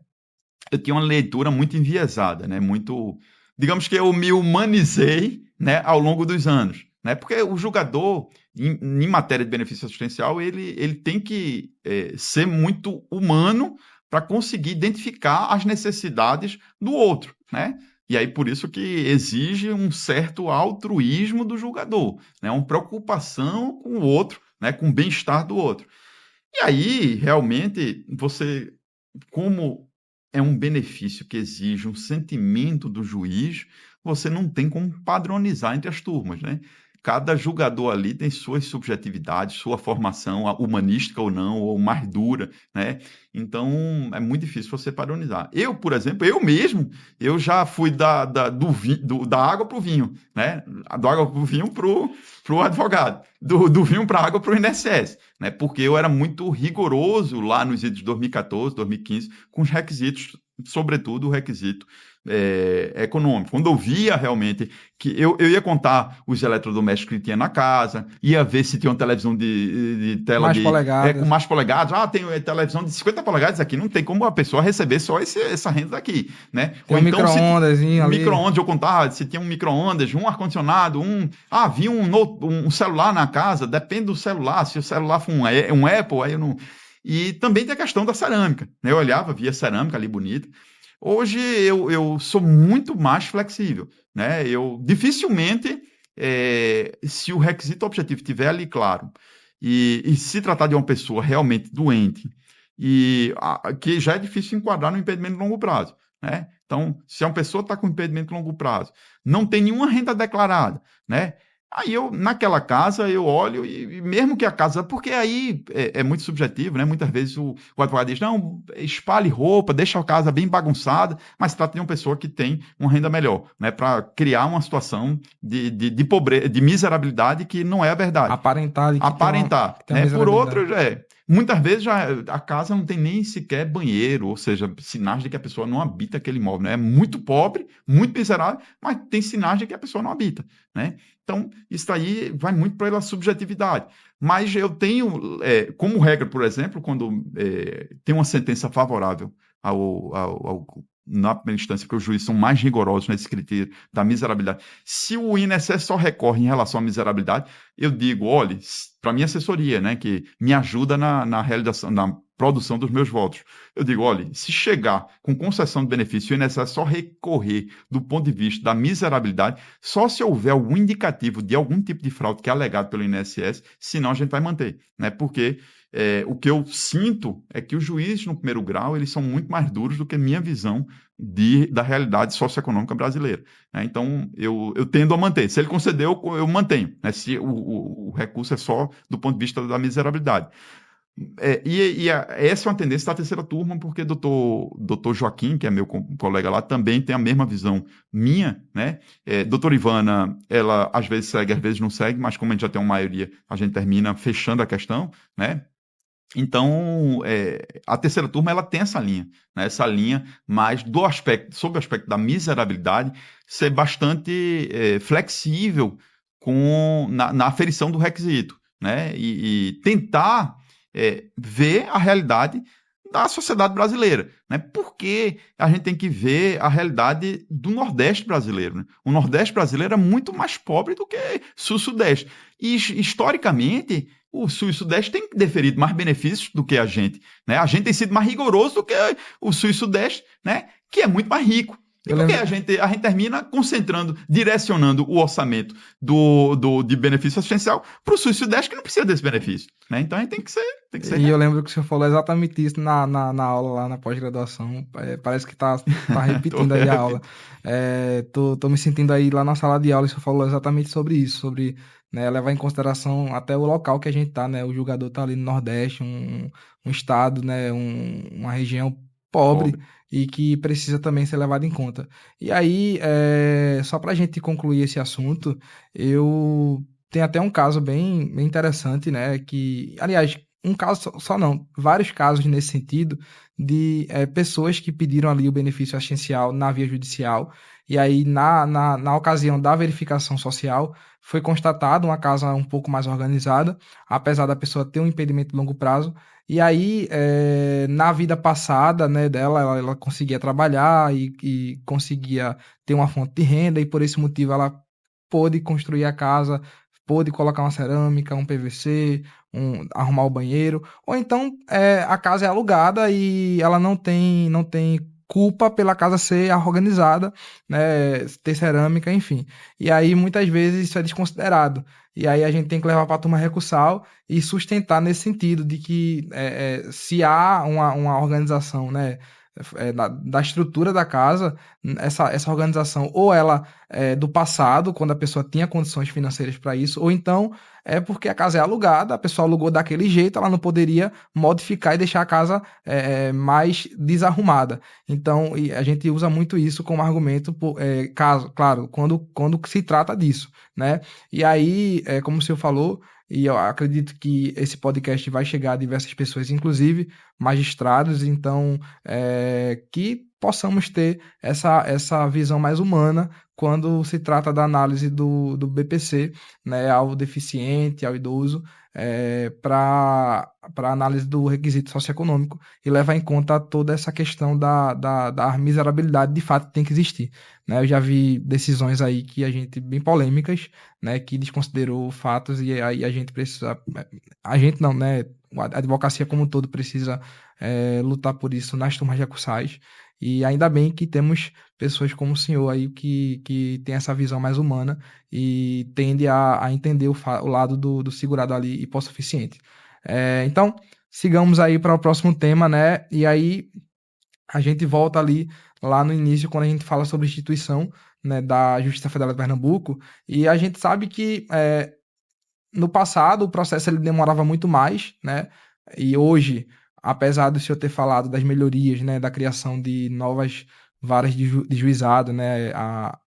Eu tinha uma leitura muito enviesada, né? Muito, digamos que eu me humanizei, né, ao longo dos anos, né? Porque o jogador, em matéria de benefício assistencial, ele tem que ser muito humano para conseguir identificar as necessidades do outro, né? E aí, por isso que exige um certo altruísmo do jogador, né? Uma preocupação com o outro, né? Com o bem-estar do outro. E aí, realmente, você, como é um benefício que exige um sentimento do juiz, você não tem como padronizar entre as turmas, né? Cada jogador ali tem suas subjetividades, sua formação humanística ou não, ou mais dura, né? Então, é muito difícil você padronizar. Eu, por exemplo, eu mesmo, eu já fui da água para o vinho, né? Da água para o vinho para o advogado, do vinho para a água para o INSS, né? Porque eu era muito rigoroso lá nos idos de 2014, 2015, com os requisitos, sobretudo o requisito econômico. Quando eu via realmente que eu ia contar os eletrodomésticos que tinha na casa, ia ver se tinha uma televisão de tela Mais com polegadas. mais polegadas. Ah, tem televisão de 50 polegadas aqui, não tem como a pessoa receber só essa renda daqui, né? Tem Ou um então se micro-ondas ali. micro-ondas, eu contava se tinha um micro-ondas, um ar-condicionado, havia um celular na casa, depende do celular, se o celular for um Apple, aí eu não. E também tem a questão da cerâmica, né? Eu olhava, via cerâmica ali bonita. Hoje eu sou muito mais flexível, né? Eu dificilmente, se o requisito objetivo estiver ali claro, e se tratar de uma pessoa realmente doente, que já é difícil enquadrar no impedimento de longo prazo, né? Então, se uma pessoa está com impedimento de longo prazo, não tem nenhuma renda declarada, né? Aí naquela casa, eu olho e mesmo que a casa, porque aí é muito subjetivo, né? Muitas vezes o advogado diz, não, espalhe roupa, deixa a casa bem bagunçada, mas trata de uma pessoa que tem uma renda melhor, né? Para criar uma situação de pobreza, de miserabilidade que não é a verdade. Aparentar ali Aparentar, que tem uma né? Por miserabilidade. outro, muitas vezes já a casa não tem nem sequer banheiro, ou seja, sinais de que a pessoa não habita aquele imóvel, né? É muito pobre, muito miserável, mas tem sinais de que a pessoa não habita, né? Então, isso aí vai muito pela subjetividade. Mas eu tenho, como regra, por exemplo, quando tem uma sentença favorável na primeira instância, que os juízes são mais rigorosos nesse critério da miserabilidade. Se o INSS só recorre em relação à miserabilidade, eu digo, olhe, para minha assessoria, né, que me ajuda na realização, na produção dos meus votos. Eu digo, olhe, se chegar com concessão de benefício, o INSS só recorrer do ponto de vista da miserabilidade, só se houver algum indicativo de algum tipo de fraude que é alegado pelo INSS, senão a gente vai manter, né? Porque o que eu sinto é que os juízes no primeiro grau eles são muito mais duros do que minha visão da realidade socioeconômica brasileira, né? Então, eu tendo a manter. Se ele concedeu, eu mantenho, né? Se o recurso é só do ponto de vista da miserabilidade. Essa é uma tendência da terceira turma, porque doutor Joaquim, que é meu colega lá, também tem a mesma visão minha, né? Doutora Ivana, ela às vezes segue, às vezes não segue, mas como a gente já tem uma maioria, a gente termina fechando a questão, né? Então, a terceira turma ela tem essa linha, né? Essa linha, mas sob o aspecto da miserabilidade, ser bastante flexível na aferição do requisito, né? E tentar ver a realidade da sociedade brasileira, né? Porque a gente tem que ver a realidade do Nordeste brasileiro, né? O Nordeste brasileiro é muito mais pobre do que Sul-Sudeste. E historicamente o Sul e o Sudeste têm deferido mais benefícios do que a gente, né? A gente tem sido mais rigoroso do que o Sul e o Sudeste, né? Que é muito mais rico. E Eu por que lembro, a gente termina concentrando, direcionando o orçamento de benefício assistencial para o Sul e Sudeste que não precisa desse benefício, né? Então a gente tem que ser e eu lembro que o senhor falou exatamente isso na aula lá na pós-graduação. Parece que tá tô repetindo aí a aula. repetindo. Tô me sentindo aí lá na sala de aula e o senhor falou exatamente sobre isso, sobre, né, levar em consideração até o local que a gente tá, né? O jogador tá ali no Nordeste, um estado, né? Uma região pobre Pobre. e que precisa também ser levado em conta. E aí, só para a gente concluir esse assunto, eu tenho até um caso bem interessante, né? Que, aliás, um caso só não, vários casos nesse sentido de pessoas que pediram ali o benefício assistencial na via judicial, e aí na ocasião da verificação social foi constatado uma casa um pouco mais organizada, apesar da pessoa ter um impedimento de longo prazo, e aí na vida passada, né, dela, ela conseguia trabalhar e conseguia ter uma fonte de renda, e por esse motivo ela pôde construir a casa, pôde colocar uma cerâmica, um PVC, arrumar o banheiro, ou então a casa é alugada e ela não tem culpa pela casa ser organizada, né, ter cerâmica, enfim. E aí muitas vezes isso é desconsiderado. E aí a gente tem que levar para a turma recursal e sustentar nesse sentido de que se há uma organização, né, da estrutura da casa, essa organização ou ela é do passado, quando a pessoa tinha condições financeiras para isso, ou então é porque a casa é alugada, a pessoa alugou daquele jeito, ela não poderia modificar e deixar a casa mais desarrumada. Então, a gente usa muito isso como argumento, caso, claro, quando se trata disso, né? E aí, como o senhor falou, e eu acredito que esse podcast vai chegar a diversas pessoas, inclusive magistrados, então que possamos ter essa visão mais humana quando se trata da análise do BPC, né, ao deficiente, ao idoso, para análise do requisito socioeconômico e levar em conta toda essa questão da miserabilidade de fato que tem que existir. Né? Eu já vi decisões aí que a gente, bem polêmicas, né, que desconsiderou fatos e aí a gente precisa, a gente não, né, a advocacia como um todo precisa lutar por isso nas turmas recursais. E ainda bem que temos pessoas como o senhor aí que tem essa visão mais humana e tende a entender o lado do segurado ali hipossuficiente. Então, sigamos aí para o próximo tema, né? E aí a gente volta ali lá no início, quando a gente fala sobre a instituição, né, da Justiça Federal de Pernambuco, e a gente sabe que no passado o processo ele demorava muito mais, né? E hoje, apesar do senhor ter falado das melhorias, né, da criação de novas varas de juizado, né, a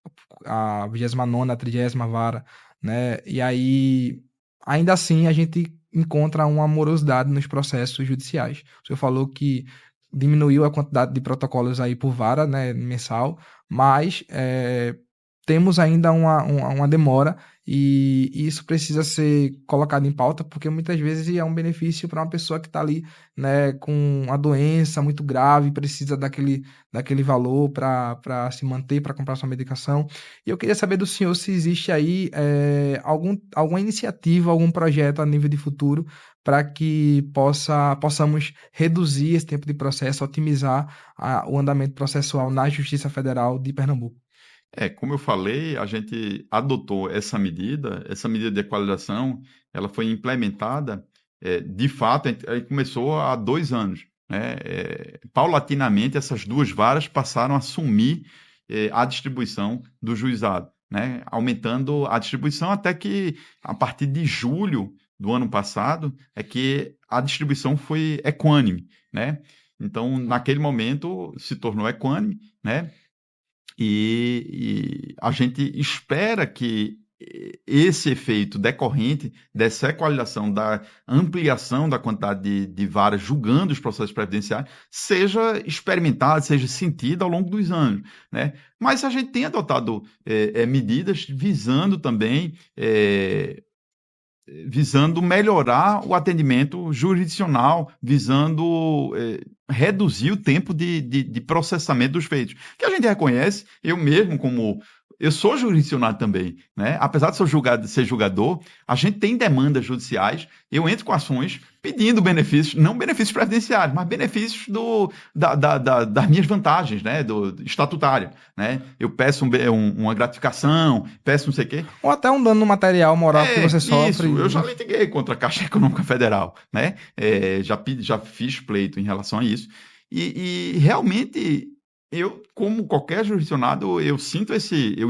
29ª, a 30ª vara, né? E aí, ainda assim, a gente encontra uma morosidade nos processos judiciais. O senhor falou que diminuiu a quantidade de protocolos aí por vara, né, mensal, mas temos ainda uma demora e isso precisa ser colocado em pauta, porque muitas vezes é um benefício para uma pessoa que está ali, né, com uma doença muito grave, precisa daquele valor para se manter, para comprar sua medicação. E eu queria saber do senhor se existe aí alguma iniciativa, algum projeto a nível de futuro para que possamos reduzir esse tempo de processo, otimizar o andamento processual na Justiça Federal de Pernambuco. Como eu falei, a gente adotou essa medida de equalização, ela foi implementada, de fato, a gente começou há 2 anos, né? Paulatinamente, essas duas varas passaram a assumir a distribuição do juizado, né? Aumentando a distribuição até que, a partir de julho do ano passado, é que a distribuição foi equânime, né? Então, naquele momento, se tornou equânime, né? E a gente espera que esse efeito decorrente dessa equalização, da ampliação da quantidade de varas julgando os processos previdenciários, seja experimentado, seja sentido ao longo dos anos, né? Mas a gente tem adotado medidas visando melhorar o atendimento jurisdicional, visando reduzir o tempo de processamento dos feitos. Que a gente reconhece, eu mesmo, como eu sou jurisdicionado também, né? Apesar de ser julgador, a gente tem demandas judiciais, eu entro com ações pedindo benefícios, não benefícios previdenciários, mas benefícios das minhas vantagens, né? Do estatutário, né? Eu peço uma gratificação, peço não sei o quê. Ou até um dano material, moral que você sofre. Isso. Eu já litiguei contra a Caixa Econômica Federal, né? Já fiz pleito em relação a isso. E realmente, eu, como qualquer jurisdicionado, eu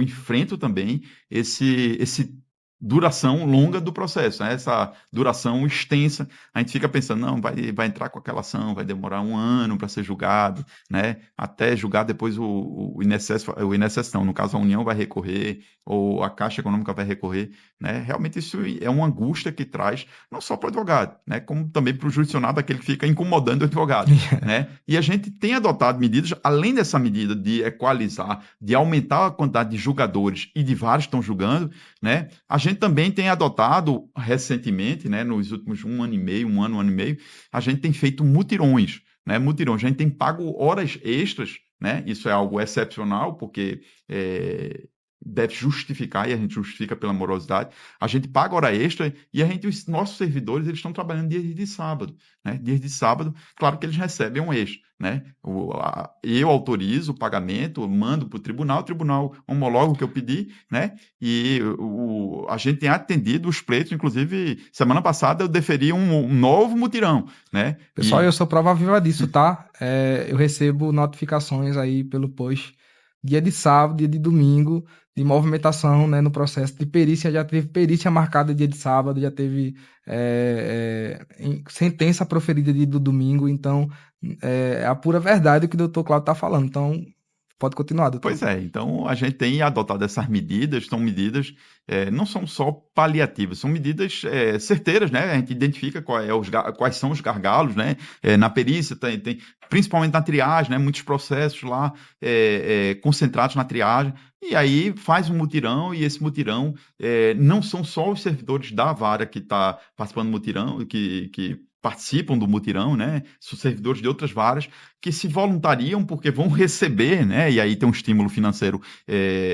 enfrento também esse duração longa do processo, né? Essa duração extensa, a gente fica pensando, não, vai entrar com aquela ação, vai demorar 1 ano para ser julgado, né? Até julgar depois o INSS não, no caso a União vai recorrer, ou a Caixa Econômica vai recorrer, né? Realmente isso é uma angústia que traz, não só para o advogado, né? Como também para o jurisdicionado, aquele que fica incomodando o advogado, né? E a gente tem adotado medidas, além dessa medida de equalizar, de aumentar a quantidade de julgadores e de vários que estão julgando, né? A gente também tem adotado recentemente, né, nos últimos 1 ano e meio, 1 ano e meio, a gente tem feito mutirões, né? Mutirões, a gente tem pago horas extras, né? Isso é algo excepcional, porque deve justificar, e a gente justifica pela morosidade. A gente paga hora extra e os nossos servidores eles estão trabalhando dias de sábado, né? Dias de sábado, claro que eles recebem um extra, né? Eu autorizo o pagamento, mando para o tribunal homologa o que eu pedi, né? E a gente tem atendido os pleitos, inclusive, semana passada eu deferi um novo mutirão, né? Pessoal, eu sou prova viva disso, tá? Eu recebo notificações aí pelo post dia de sábado, dia de domingo, de movimentação, né, no processo de perícia. Já teve perícia marcada dia de sábado, já teve sentença proferida dia do domingo. Então, é a pura verdade o que o doutor Cláudio está falando. Então, pode continuar, doutor. Pois é, então a gente tem adotado essas medidas, são medidas, não são só paliativas, são medidas certeiras, né? A gente identifica quais são os gargalos, né? Na perícia, principalmente na triagem, né? Muitos processos lá concentrados na triagem, e aí faz um mutirão, e esse mutirão não são só os servidores da vara que está participando do mutirão, que participam do mutirão, né? São servidores de outras varas que se voluntariam porque vão receber, né? E aí tem um estímulo financeiro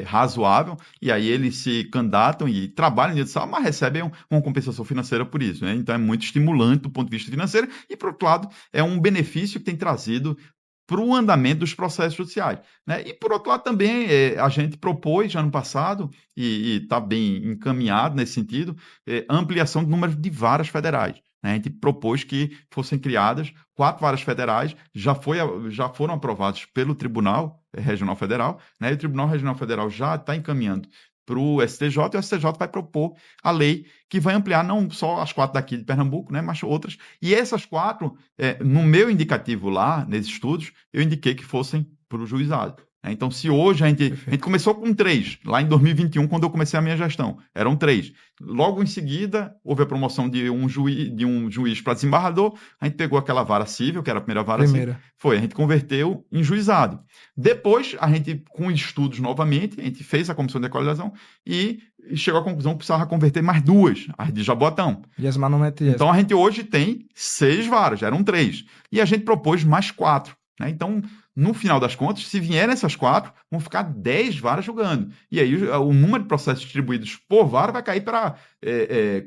razoável, e aí eles se candidatam e trabalham dia de sábado, mas recebem uma compensação financeira por isso, né? Então é muito estimulante do ponto de vista financeiro, e por outro lado, é um benefício que tem trazido para o andamento dos processos judiciais, né? E por outro lado também a gente propôs já ano passado, e está bem encaminhado nesse sentido, ampliação do número de varas federais, né? A gente propôs que fossem criadas 4 varas federais, já foram aprovadas pelo Tribunal Regional Federal, né? E o Tribunal Regional Federal já está encaminhando para o STJ, e o STJ vai propor a lei que vai ampliar não só as 4 daqui de Pernambuco, né, mas outras. E essas 4, no meu indicativo lá, nesses estudos, eu indiquei que fossem para o juizado. Então, se hoje a gente começou com 3, lá em 2021, quando eu comecei a minha gestão, eram 3. Logo em seguida, houve a promoção de um juiz para desembargador, a gente pegou aquela vara civil, que era a primeira vara civil, a gente converteu em juizado. Depois, a gente, com estudos novamente, a gente fez a comissão de equalização e chegou à conclusão que precisava converter mais 2, as de Jaboatão. Então, a gente hoje tem 6 varas, eram 3. E a gente propôs mais 4. Né? Então, no final das contas, se vierem essas 4, vão ficar 10 varas julgando. E aí o número de processos distribuídos por vara vai cair para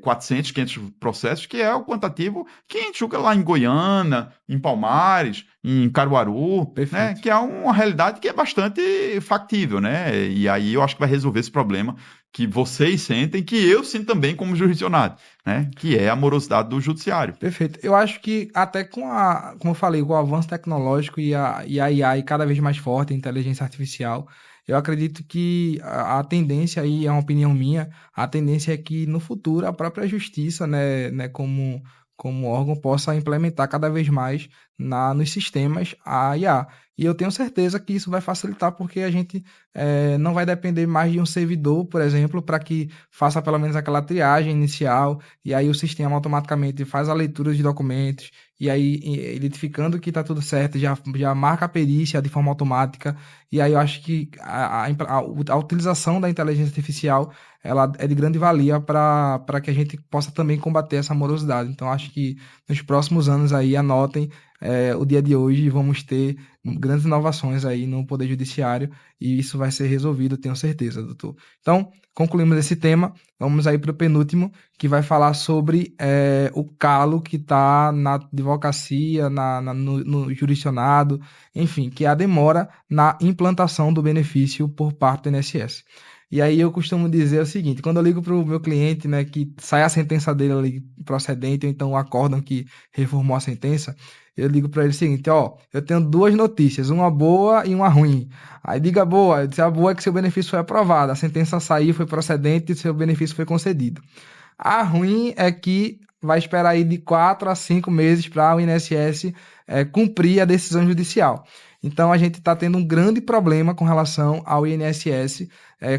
400, 500 processos, que é o quantitativo que a gente julga lá em Goiânia, em Palmares, em Caruaru, né? Que é uma realidade que é bastante factível, né? E aí eu acho que vai resolver esse problema que vocês sentem, que eu sinto também como jurisdicionado, né? Que é a morosidade do judiciário. Perfeito. Eu acho que até como eu falei, com o avanço tecnológico e a AI cada vez mais forte, a inteligência artificial, eu acredito que a tendência aí, é uma opinião minha, a tendência é que no futuro a própria justiça, né, como órgão, possa implementar cada vez mais nos sistemas a IA. E eu tenho certeza que isso vai facilitar, porque a gente não vai depender mais de um servidor, por exemplo, para que faça pelo menos aquela triagem inicial, e aí o sistema automaticamente faz a leitura de documentos, e aí, identificando que está tudo certo, já marca a perícia de forma automática. E aí eu acho que a utilização da inteligência artificial, ela é de grande valia para que a gente possa também combater essa morosidade. Então, acho que nos próximos anos aí, anotem o dia de hoje, vamos ter grandes inovações aí no Poder Judiciário, e isso vai ser resolvido, tenho certeza, doutor. Então, concluímos esse tema, vamos aí para o penúltimo, que vai falar sobre o calo que está na advocacia, no jurisdicionado, enfim, que é a demora na implantação do benefício por parte do INSS. E aí eu costumo dizer o seguinte, quando eu ligo para o meu cliente, né, que sai a sentença dele ali procedente, ou então acordam que reformou a sentença, eu ligo para ele o seguinte, ó, eu tenho duas notícias, uma boa e uma ruim. Aí diga a boa, eu disse, a boa é que seu benefício foi aprovado, a sentença saiu, foi procedente e seu benefício foi concedido. A ruim é que vai esperar aí de 4 a 5 meses para o INSS cumprir a decisão judicial. Então a gente está tendo um grande problema com relação ao INSS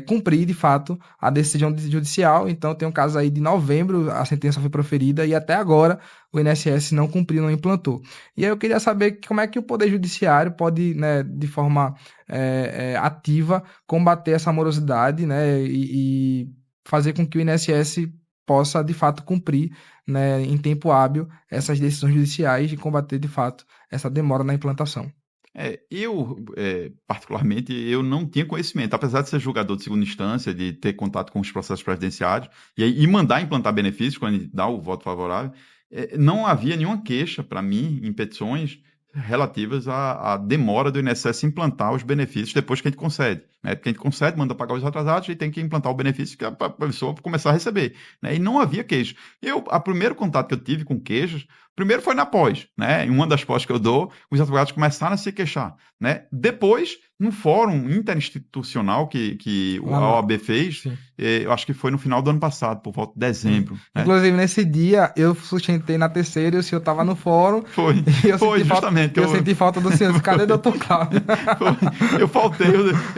cumprir de fato a decisão judicial. Então tem um caso aí de novembro, a sentença foi proferida e até agora o INSS não cumpriu, não implantou. E aí eu queria saber como é que o Poder Judiciário pode, né, de forma ativa, combater essa morosidade, né, e fazer com que o INSS possa de fato cumprir, né, em tempo hábil essas decisões judiciais e combater de fato essa demora na implantação. Particularmente, eu não tinha conhecimento, apesar de ser julgador de segunda instância, de ter contato com os processos previdenciários e mandar implantar benefícios quando ele dá o voto favorável, não havia nenhuma queixa para mim em petições relativas à demora do INSS implantar os benefícios depois que a gente concede, né? Porque a gente concede, manda pagar os atrasados e tem que implantar o benefício que a pessoa começar a receber, né? E não havia queixa. O primeiro contato que eu tive com queixas, primeiro foi na pós, né? Em uma das pós que eu dou, os advogados começaram a se queixar, né? Depois, no fórum interinstitucional que Lá a na... OAB fez, Sim. eu acho que foi no final do ano passado, por volta de Sim. dezembro, né? Inclusive, nesse dia, eu sustentei na terceira e o senhor estava no fórum Foi, e eu foi senti falta, justamente que eu senti falta do senhor. Eu disse, cadê o doutor Cláudio? eu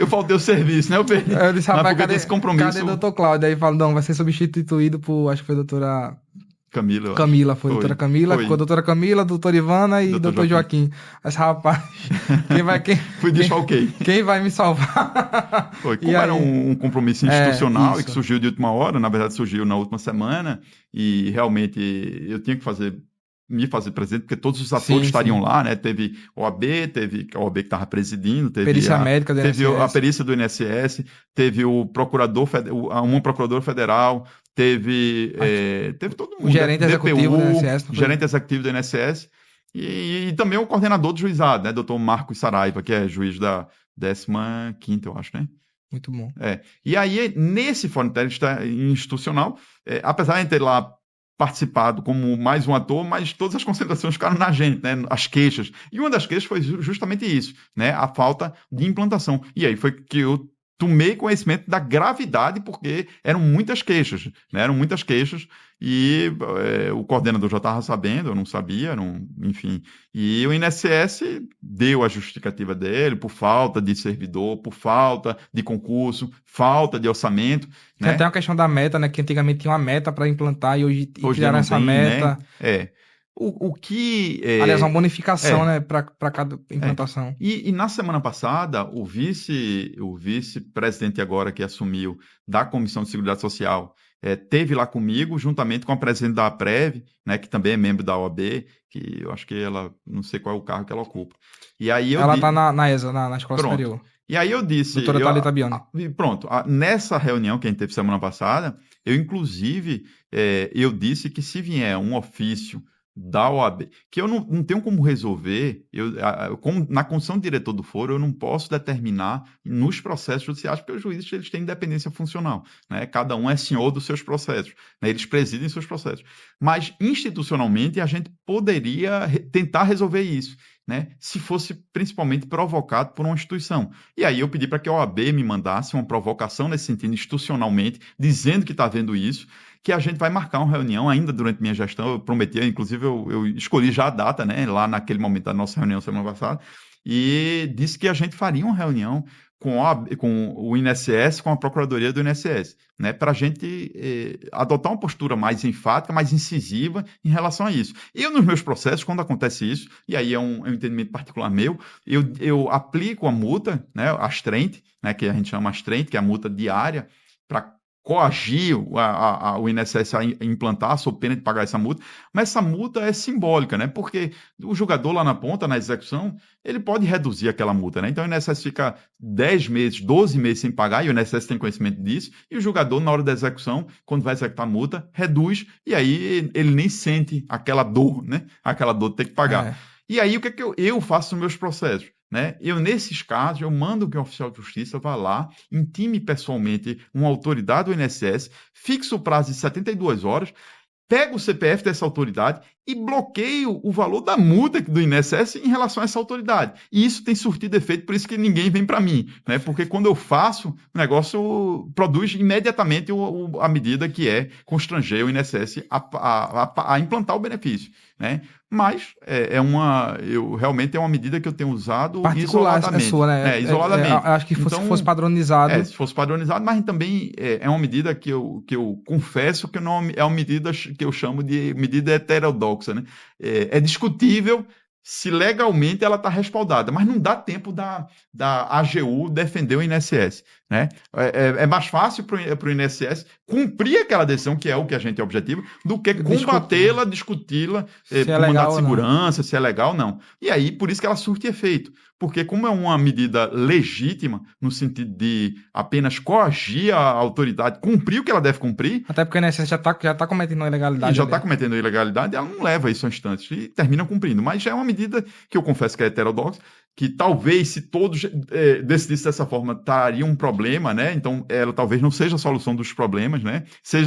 faltei o serviço, né? Eu perdi, Eu disse, mas rapaz, porque eu tinha esse cadê o compromisso, doutor Cláudio? Aí falou, não, vai ser substituído por, acho que foi a doutora Camila, eu acho. Camila, foi a doutora Camila, ficou a Foi, doutora Camila, a doutora Ivana e doutor doutor Joaquim. Joaquim. Mas, rapaz, quem vai, quem, Fui quem, desfalquei. quem vai me salvar? Foi. E Como era aí, um compromisso institucional e que isso. surgiu de última hora, na verdade surgiu na última semana, e realmente eu tinha que me fazer presente, porque todos os atores Sim, estariam sim. lá, né? Teve OAB, teve a OAB que estava presidindo, Perícia médica do teve a INSS. perícia do INSS, teve o procurador, uma procuradora federal, Aqui, teve todo o mundo, gerente executivo do DPU, INSS, não foi? gerente executivo do INSS, e também o coordenador do juizado, né? Doutor Marcos Saraiva, que é juiz da 15ª, eu acho, né? Muito bom. E aí, nesse fórum institucional, apesar de ter lá participado como mais um ator, mas todas as concentrações ficaram na gente, né? As queixas. E uma das queixas foi justamente isso, né? A falta de implantação. E aí foi que eu tomei conhecimento da gravidade, porque eram muitas queixas, né? Eram muitas queixas, e o coordenador já estava sabendo, eu não sabia, enfim. E o INSS deu a justificativa dele por falta de servidor, por falta de concurso, falta de orçamento, Tem até né? uma questão da meta, né? Que antigamente tinha uma meta para implantar e hoje Hoje já tiraram não essa tem, né? meta. O que Aliás, uma bonificação, é, né? Para cada é. implantação. E na semana passada, o vice-presidente agora que assumiu da Comissão de Seguridade Social teve lá comigo, juntamente com a presidente da APREV, né, que também é membro da OAB, que eu acho que ela, não sei qual é o cargo que ela ocupa. E aí eu Ela tá disse, na ESA, na Escola pronto. Superior. E aí eu disse, Doutora Thalita Bione. pronto, nessa reunião que a gente teve semana passada, eu inclusive, eu disse que se vier um ofício da OAB, que eu não tenho como resolver, na condição de diretor do foro, eu não posso determinar nos processos judiciais, porque os juízes eles têm independência funcional, né? Cada um é senhor dos seus processos, né? Eles presidem seus processos. Mas, institucionalmente, a gente poderia tentar resolver isso, né? Se fosse principalmente provocado por uma instituição. E aí eu pedi para que a OAB me mandasse uma provocação nesse sentido, institucionalmente, dizendo que está vendo isso, que a gente vai marcar uma reunião ainda durante minha gestão. Eu prometi, inclusive eu escolhi já a data, né, lá naquele momento da nossa reunião semana passada, e disse que a gente faria uma reunião com o INSS, com a Procuradoria do INSS, né, para a gente adotar uma postura mais enfática, mais incisiva em relação a isso. Eu, nos meus processos, quando acontece isso, e aí é um entendimento particular meu, eu aplico a multa, né, as trente, né, que a gente chama as trente, que é a multa diária, para coagir o INSS a implantar, sob pena de pagar essa multa, mas essa multa é simbólica, né? Porque o julgador lá na ponta, na execução, ele pode reduzir aquela multa, né? Então o INSS fica 10 meses, 12 meses sem pagar, e o INSS tem conhecimento disso, e o julgador, na hora da execução, quando vai executar a multa, reduz, e aí ele nem sente aquela dor, né? Aquela dor de ter que pagar. É. E aí o que é que eu faço nos meus processos? né? Nesses casos, eu mando que o oficial de justiça vá lá, intime pessoalmente uma autoridade do INSS, fixe o prazo de 72 horas, pego o CPF dessa autoridade e bloqueio o valor da multa do INSS em relação a essa autoridade. E isso tem surtido efeito, por isso que ninguém vem para mim, né? Porque quando eu faço, o negócio produz imediatamente a medida que é constranger o INSS a implantar o benefício, né? Mas realmente é uma medida que eu tenho usado Particular é isoladamente, sua, né? né? Isoladamente. Acho que se fosse Então, padronizado. se fosse padronizado, mas também é uma medida que eu confesso que não é uma medida que eu chamo de medida heterodoxa, né? É discutível se legalmente ela está respaldada, mas não dá tempo da AGU defender o INSS, né? É mais fácil para o INSS cumprir aquela decisão, que é o que a gente é objetivo, do que Discutir combatê-la, discuti-la se é por mandado legal de ou não. segurança, se é legal ou não. E aí, por isso que ela surte efeito. Porque como é uma medida legítima, no sentido de apenas coagir a autoridade, cumprir o que ela deve cumprir, Até porque o INSS já tá cometendo uma e ilegalidade já está ali. cometendo ilegalidade, ela não leva isso a instantes e termina cumprindo. Mas já é uma medida que eu confesso que é heterodoxa, que talvez, se todos decidissem dessa forma, estaria um problema, né? Então, ela talvez não seja a solução dos problemas, né?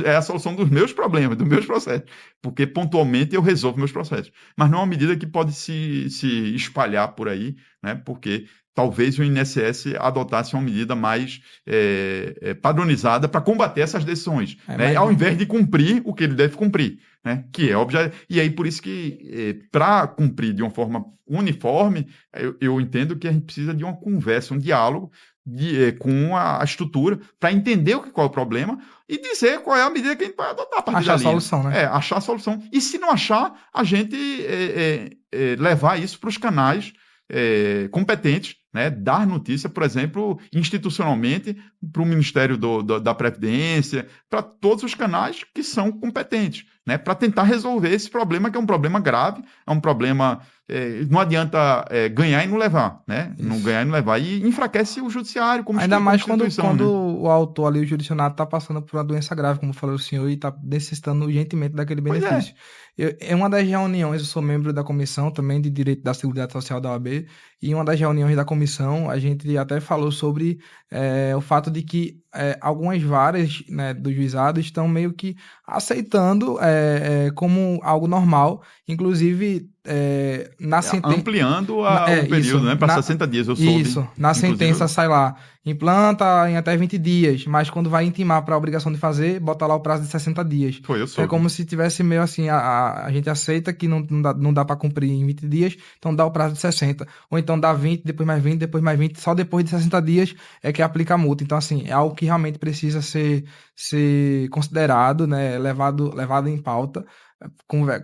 É a solução dos meus problemas, dos meus processos. Porque, pontualmente, eu resolvo meus processos. Mas não é uma medida que pode se espalhar por aí, né? Porque talvez o INSS adotasse uma medida mais padronizada para combater essas decisões, né? Mas Ao invés de cumprir o que ele deve cumprir, né? Que é objeto. E aí, por isso que, para cumprir de uma forma uniforme, eu entendo que a gente precisa de uma conversa, um diálogo com a estrutura para entender qual é o problema e dizer qual é a medida que a gente vai adotar a partir achar a dali, né? solução, né? Achar a solução. E se não achar, a gente levar isso para os canais competentes, né? Dar notícia, por exemplo, institucionalmente, para o Ministério da Previdência, para todos os canais que são competentes, né? Para tentar resolver esse problema, que é um problema grave, é um problema. Não adianta ganhar e não levar, né? Não Isso. ganhar e não levar. E enfraquece o judiciário Ainda como mais instituição, quando né? o autor ali, o jurisdicionado, está passando por uma doença grave, como falou o senhor, e está necessitando urgentemente daquele Pois é. benefício. Em uma das reuniões, eu sou membro da comissão também de Direito da Seguridade Social da OAB, e em uma das reuniões da comissão, a gente até falou sobre o fato de que algumas varas, né, do juizado estão meio que aceitando como algo normal, inclusive na sentença. Ampliando o Isso. período, né? Para 60 dias, eu soube. Isso. Na Inclusive, sentença sai lá, implanta em até 20 dias, mas quando vai intimar para a obrigação de fazer, bota lá o prazo de 60 dias. eu Então é soube. como se tivesse meio assim, a gente aceita que não dá para cumprir em 20 dias, então dá o prazo de 60. Ou então dá 20, depois mais 20, depois mais 20, só depois de 60 dias é que aplica a multa. Então, assim, é algo que realmente precisa ser considerado, né, levado em pauta,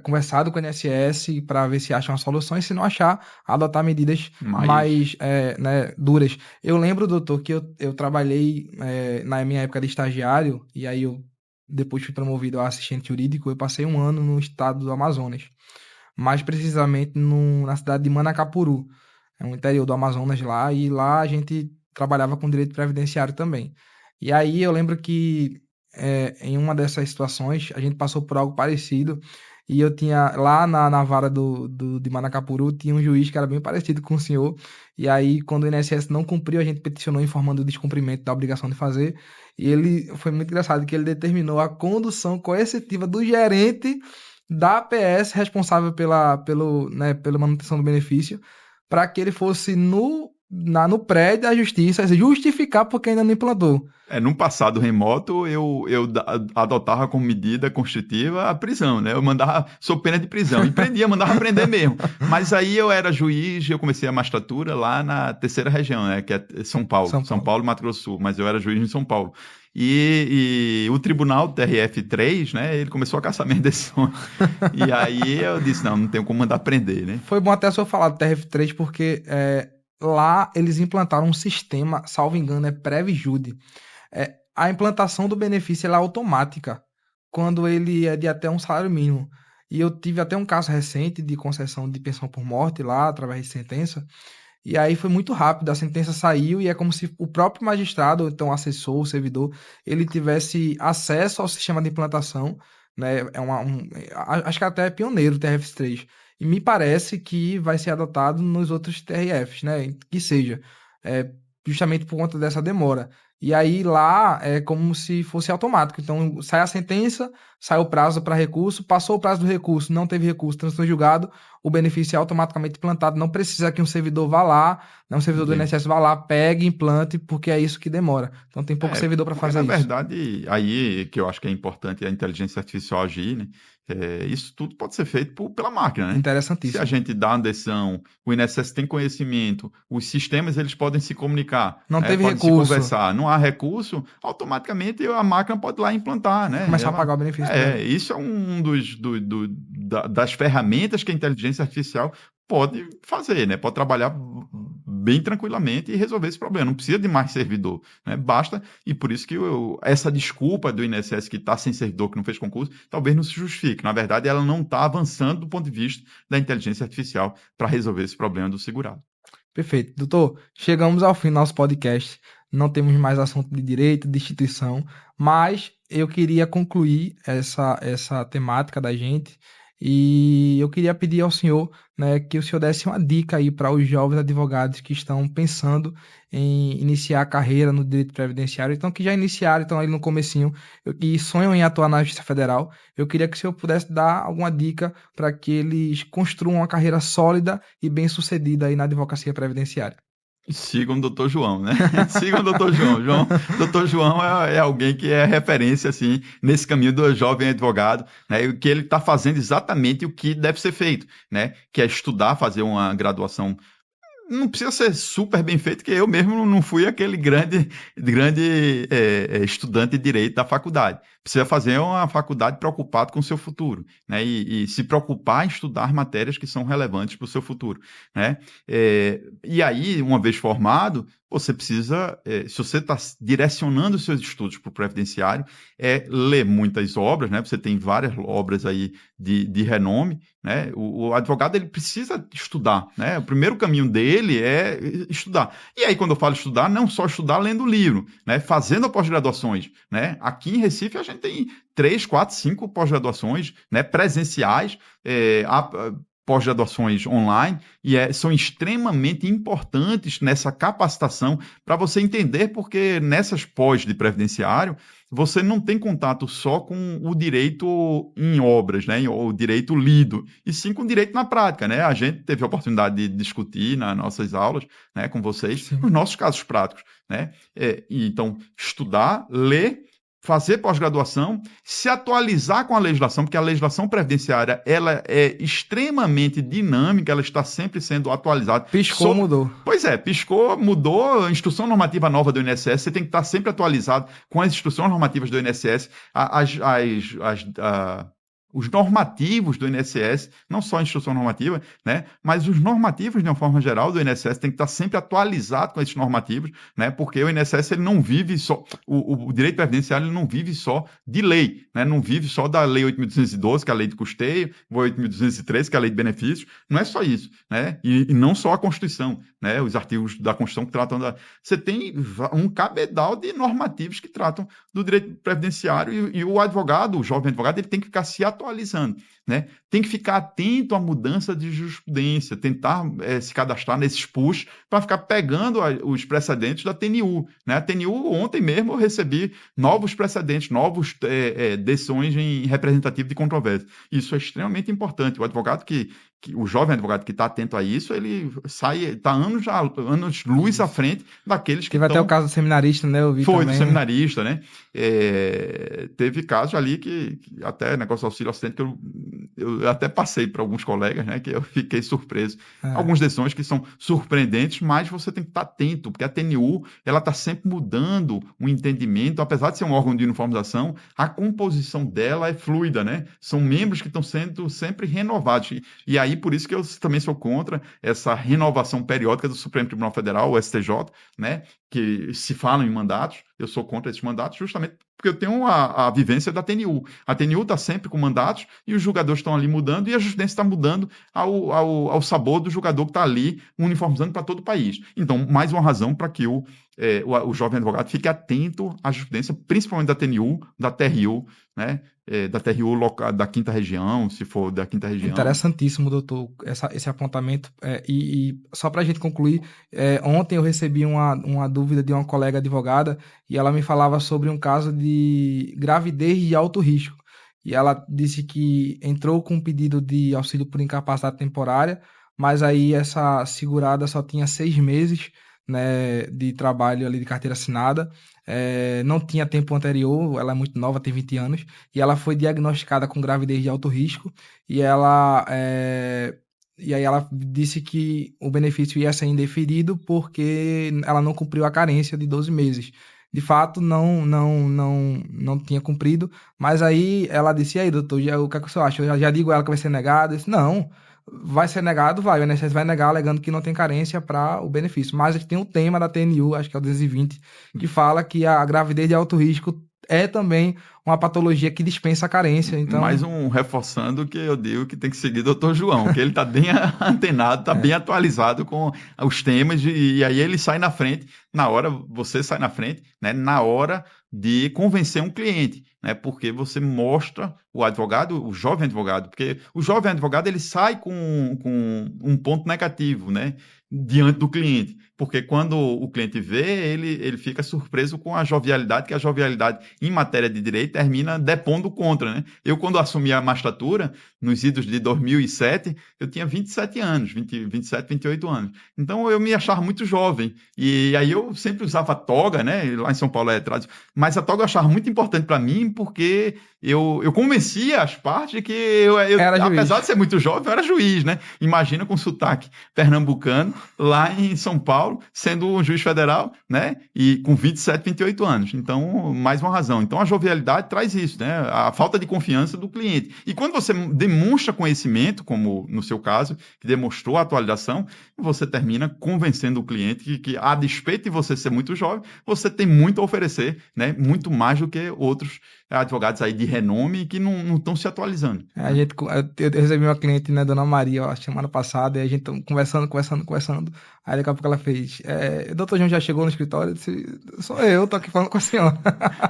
conversado com o INSS para ver se acha uma solução e, se não achar, adotar medidas Mas. mais né, duras. Eu lembro, doutor, que eu trabalhei na minha época de estagiário, e aí eu depois fui promovido a assistente jurídico. Eu passei um ano no estado do Amazonas, mais precisamente na cidade de Manacapuru, é um interior do Amazonas lá, e lá a gente trabalhava com direito previdenciário também. E aí eu lembro que em uma dessas situações a gente passou por algo parecido, e eu tinha lá na vara de Manacapuru, tinha um juiz que era bem parecido com o senhor, e aí quando o INSS não cumpriu, a gente peticionou informando o descumprimento da obrigação de fazer, e ele foi muito engraçado que ele determinou a condução coercitiva do gerente da APS responsável pela manutenção do benefício, para que ele fosse no prédio da justiça justificar porque ainda não implantou. Num passado remoto, adotava como medida constitutiva a prisão, né? Eu mandava, sou pena de prisão, e prendia, mandava prender mesmo. Mas aí eu era juiz, eu comecei a magistratura lá na terceira região, né? Que é São Paulo, São São Paulo. Paulo e Mato Grosso do Sul, mas eu era juiz em São Paulo. E o tribunal TRF3, né? Ele começou a caçar minhas decisões. E aí eu disse, não tenho como mandar prender, né? Foi bom até o senhor falar do TRF3, porque lá eles implantaram um sistema, salvo engano, é Previjude. A implantação do benefício ela é automática, quando ele é de até um salário mínimo. E eu tive até um caso recente de concessão de pensão por morte lá, através de sentença. E aí foi muito rápido, a sentença saiu e é como se o próprio magistrado, ou então o assessor, o servidor, ele tivesse acesso ao sistema de implantação, né? Acho que até é pioneiro o TRF3. e me parece que vai ser adotado nos outros TRFs, né? Que seja, é, justamente por conta dessa demora. E aí lá é como se fosse automático. Então sai a sentença, sai o prazo para recurso, passou o prazo do recurso, não teve recurso, transitou em julgado, o benefício é automaticamente implantado. Não precisa que um servidor vá lá, não, um servidor do Entendi. INSS vá lá, pegue, implante, porque é isso que demora. Então tem pouco É, servidor para porque fazer na isso. verdade, aí que eu acho que é importante a inteligência artificial agir, né? Isso tudo pode ser feito pela máquina, né? Se a Interessantíssimo. gente dá uma decisão, o INSS tem conhecimento, os sistemas eles podem se comunicar, Não né? teve Podem se recurso, conversar. Não há recurso, automaticamente a máquina pode ir lá implantar, né? começar a pagar o benefício para ela. Isso é um das ferramentas que a inteligência artificial pode fazer, né? Pode trabalhar bem tranquilamente e resolver esse problema. Não precisa de mais servidor, né? Basta, e por isso que essa desculpa do INSS que está sem servidor, que não fez concurso, talvez não se justifique. Na verdade, ela não está avançando do ponto de vista da inteligência artificial para resolver esse problema do segurado. Perfeito. Doutor, chegamos ao fim do nosso podcast. Não temos mais assunto de direito, de instituição, mas eu queria concluir essa temática da gente e eu queria pedir ao senhor, né, que o senhor desse uma dica aí para os jovens advogados que estão pensando em iniciar a carreira no direito previdenciário, então que já iniciaram, estão aí no comecinho e sonham em atuar na Justiça Federal. Eu queria que o senhor pudesse dar alguma dica para que eles construam uma carreira sólida e bem-sucedida aí na advocacia previdenciária. Sigam o Dr. João, né? Sigam o Dr. João. Dr. João é alguém que é referência, assim, nesse caminho do jovem advogado, né? E o que ele está fazendo exatamente o que deve ser feito, né? Que é estudar, fazer uma graduação. Não precisa ser super bem feito, que eu mesmo não fui aquele grande estudante de direito da faculdade. Precisa fazer uma faculdade preocupado com o seu futuro, né? E se preocupar em estudar matérias que são relevantes para o seu futuro, né? E aí, uma vez formado, você precisa, se você está direcionando os seus estudos para o previdenciário, ler muitas obras, né? Você tem várias obras aí de renome, né? O advogado ele precisa estudar, né? O primeiro caminho dele é estudar. E aí, quando eu falo estudar, não só estudar lendo livro, né? Fazendo pós-graduações, né? Aqui em Recife a gente tem 3, 4, 5 pós-graduações, né? Presenciais, pós-graduações online, e são extremamente importantes nessa capacitação para você entender, porque nessas pós de previdenciário você não tem contato só com o direito em obras, né, ou o direito lido, e sim com o direito na prática, né? A gente teve a oportunidade de discutir nas nossas aulas, né, com vocês, os Sim. nossos casos práticos, né? E então, estudar, ler, fazer pós-graduação, se atualizar com a legislação, porque a legislação previdenciária ela é extremamente dinâmica, ela está sempre sendo atualizada. Piscou, mudou. Pois é, piscou, mudou a instrução normativa nova do INSS, você tem que estar sempre atualizado com as instruções normativas do INSS, os normativos do INSS, não só a instrução normativa, né, mas os normativos de uma forma geral do INSS tem que estar sempre atualizado com esses normativos, né, porque o INSS ele não vive só, o direito previdenciário ele não vive só de lei, né, não vive só da lei 8.212, que é a lei de custeio, 8.213, que é a lei de benefícios, não é só isso, né, e não só a Constituição, né, os artigos da Constituição que tratam da... Você tem um cabedal de normativos que tratam do direito previdenciário e o advogado, o jovem advogado, ele tem que ficar se atualizando, né? Tem que ficar atento à mudança de jurisprudência, tentar se cadastrar nesses push para ficar pegando os precedentes da TNU, né? A TNU, ontem mesmo eu recebi novos precedentes, novos decisões em representativo de controvérsia. Isso é extremamente importante. O advogado o jovem advogado que está atento a isso, ele está anos luz à Isso. frente daqueles que Teve até o estão. caso do seminarista, né? Eu vi Foi do também. seminarista, né? Teve casos ali que até negócio de auxílio acidente que eu até passei para alguns colegas, né? Que eu fiquei surpreso. É. Algumas decisões que são surpreendentes, mas você tem que estar atento, porque a TNU ela está sempre mudando o entendimento, apesar de ser um órgão de uniformização, a composição dela é fluida, né? São membros que estão sendo sempre renovados. E aí, por isso que eu também sou contra essa renovação periódica do Supremo Tribunal Federal, o STJ, né? Que se falam em mandatos, eu sou contra esses mandatos justamente porque eu tenho a vivência da TNU. A TNU está sempre com mandatos e os jogadores estão ali mudando e a jurisprudência está mudando ao sabor do jogador que está ali uniformizando para todo o país. Então, mais uma razão para que o jovem advogado fique atento à jurisprudência, principalmente da TNU, da TRU, né? Da TRU local, da quinta região, se for da quinta região. Interessantíssimo, doutor, esse apontamento. E só para a gente concluir, ontem eu recebi uma dúvida de uma colega advogada e ela me falava sobre um caso de gravidez de alto risco. E ela disse que entrou com um pedido de auxílio por incapacidade temporária, mas aí essa segurada só tinha 6 meses, né, de trabalho ali de carteira assinada, não tinha tempo anterior, ela é muito nova, tem 20 anos, e ela foi diagnosticada com gravidez de alto risco, e e aí ela disse que o benefício ia ser indeferido porque ela não cumpriu a carência de 12 meses. De fato, não tinha cumprido, mas aí ela disse, e aí, doutor, o que é que o senhor acha? Eu já digo a ela que vai ser negado? Eu disse, não, vai ser negado, vai, o INSS vai negar, alegando que não tem carência para o benefício. Mas a gente tem um tema da TNU, acho que é o 220, que fala que a gravidez de alto risco é também uma patologia que dispensa a carência. Então, Mais um reforçando que eu digo que tem que seguir o doutor João, que ele está bem antenado, está bem atualizado com os temas, e aí ele sai na frente, na hora, você sai na frente, né, na hora de convencer um cliente, né, porque você mostra o advogado, o jovem advogado, porque o jovem advogado ele sai com um ponto negativo, né, diante do cliente, porque quando o cliente vê, ele fica surpreso com a jovialidade, que a jovialidade em matéria de direito termina depondo contra, né? Eu, quando assumi a magistratura, nos idos de 2007, eu tinha 27 anos, 27, 28 anos. Então, eu me achava muito jovem. E aí eu sempre usava toga, né? Lá em São Paulo é tradicional. Mas a toga eu achava muito importante para mim, porque eu convencia as partes de que apesar de ser muito jovem, eu era juiz, né? Imagina com sotaque pernambucano, lá em São Paulo, sendo um juiz federal, né? E com 27, 28 anos. Então, mais uma razão. Então, a jovialidade traz isso, né? A falta de confiança do cliente. E quando você demonstra conhecimento, como no seu caso, que demonstrou a atualização, você termina convencendo o cliente que a despeito de você ser muito jovem, você tem muito a oferecer, né? Muito mais do que outros advogados aí de renome que não estão se atualizando. Eu recebi uma cliente, né, Dona Maria, ó, semana passada, e a gente conversando. Aí daqui a pouco ela fez, doutor João já chegou no escritório? Eu disse, sou eu, tô aqui falando com a senhora.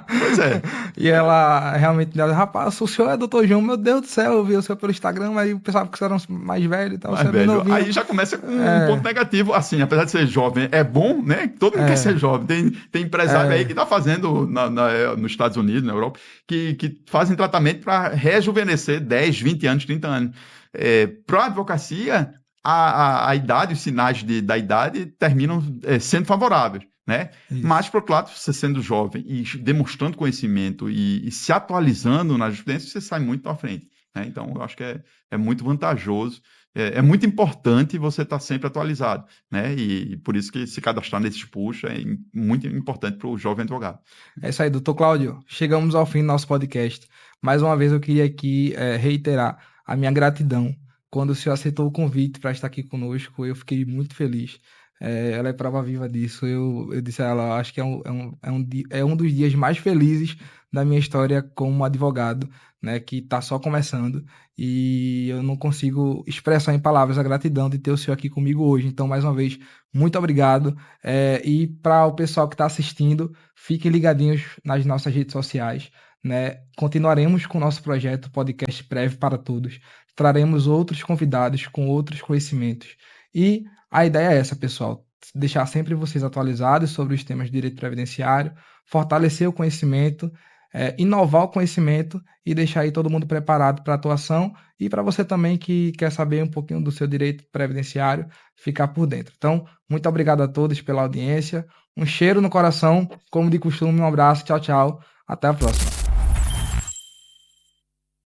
Pois é. E ela realmente, rapaz, o senhor é doutor João, meu Deus do céu, eu vi o senhor pelo Instagram, aí eu pensava que você era mais velho e tal. Mais velho. Aí já começa com um ponto negativo, assim, apesar de ser jovem, é bom, né? Todo mundo quer ser jovem. Tem empresário aí que tá fazendo nos Estados Unidos, na Europa, que fazem tratamento para rejuvenescer 10, 20 anos, 30 anos. Para a advocacia, a idade, os sinais da idade terminam sendo favoráveis, né? Isso. Mas, por outro lado, você sendo jovem e demonstrando conhecimento e se atualizando na jurisprudência, você sai muito à frente, né? Então, eu acho que é muito vantajoso. É muito importante você estar sempre atualizado, né? E por isso que se cadastrar nesses push é muito importante para o jovem advogado. É isso aí, doutor Cláudio. Chegamos ao fim do nosso podcast. Mais uma vez eu queria aqui reiterar a minha gratidão. Quando o senhor aceitou o convite para estar aqui conosco, eu fiquei muito feliz. Ela é prova viva disso. Eu disse a ela, acho que é um dos dias mais felizes da minha história como advogado, né, que está só começando, e eu não consigo expressar em palavras a gratidão de ter o senhor aqui comigo hoje. Então, mais uma vez, muito obrigado. E para o pessoal que está assistindo, fiquem ligadinhos nas nossas redes sociais, né? Continuaremos com o nosso projeto Podcast Prev para Todos. Traremos outros convidados com outros conhecimentos. E a ideia é essa, pessoal, deixar sempre vocês atualizados sobre os temas de direito previdenciário, fortalecer o conhecimento, inovar o conhecimento e deixar aí todo mundo preparado para a atuação, e para você também que quer saber um pouquinho do seu direito previdenciário, ficar por dentro. Então, muito obrigado a todos pela audiência, um cheiro no coração, como de costume, um abraço, tchau, tchau, até a próxima.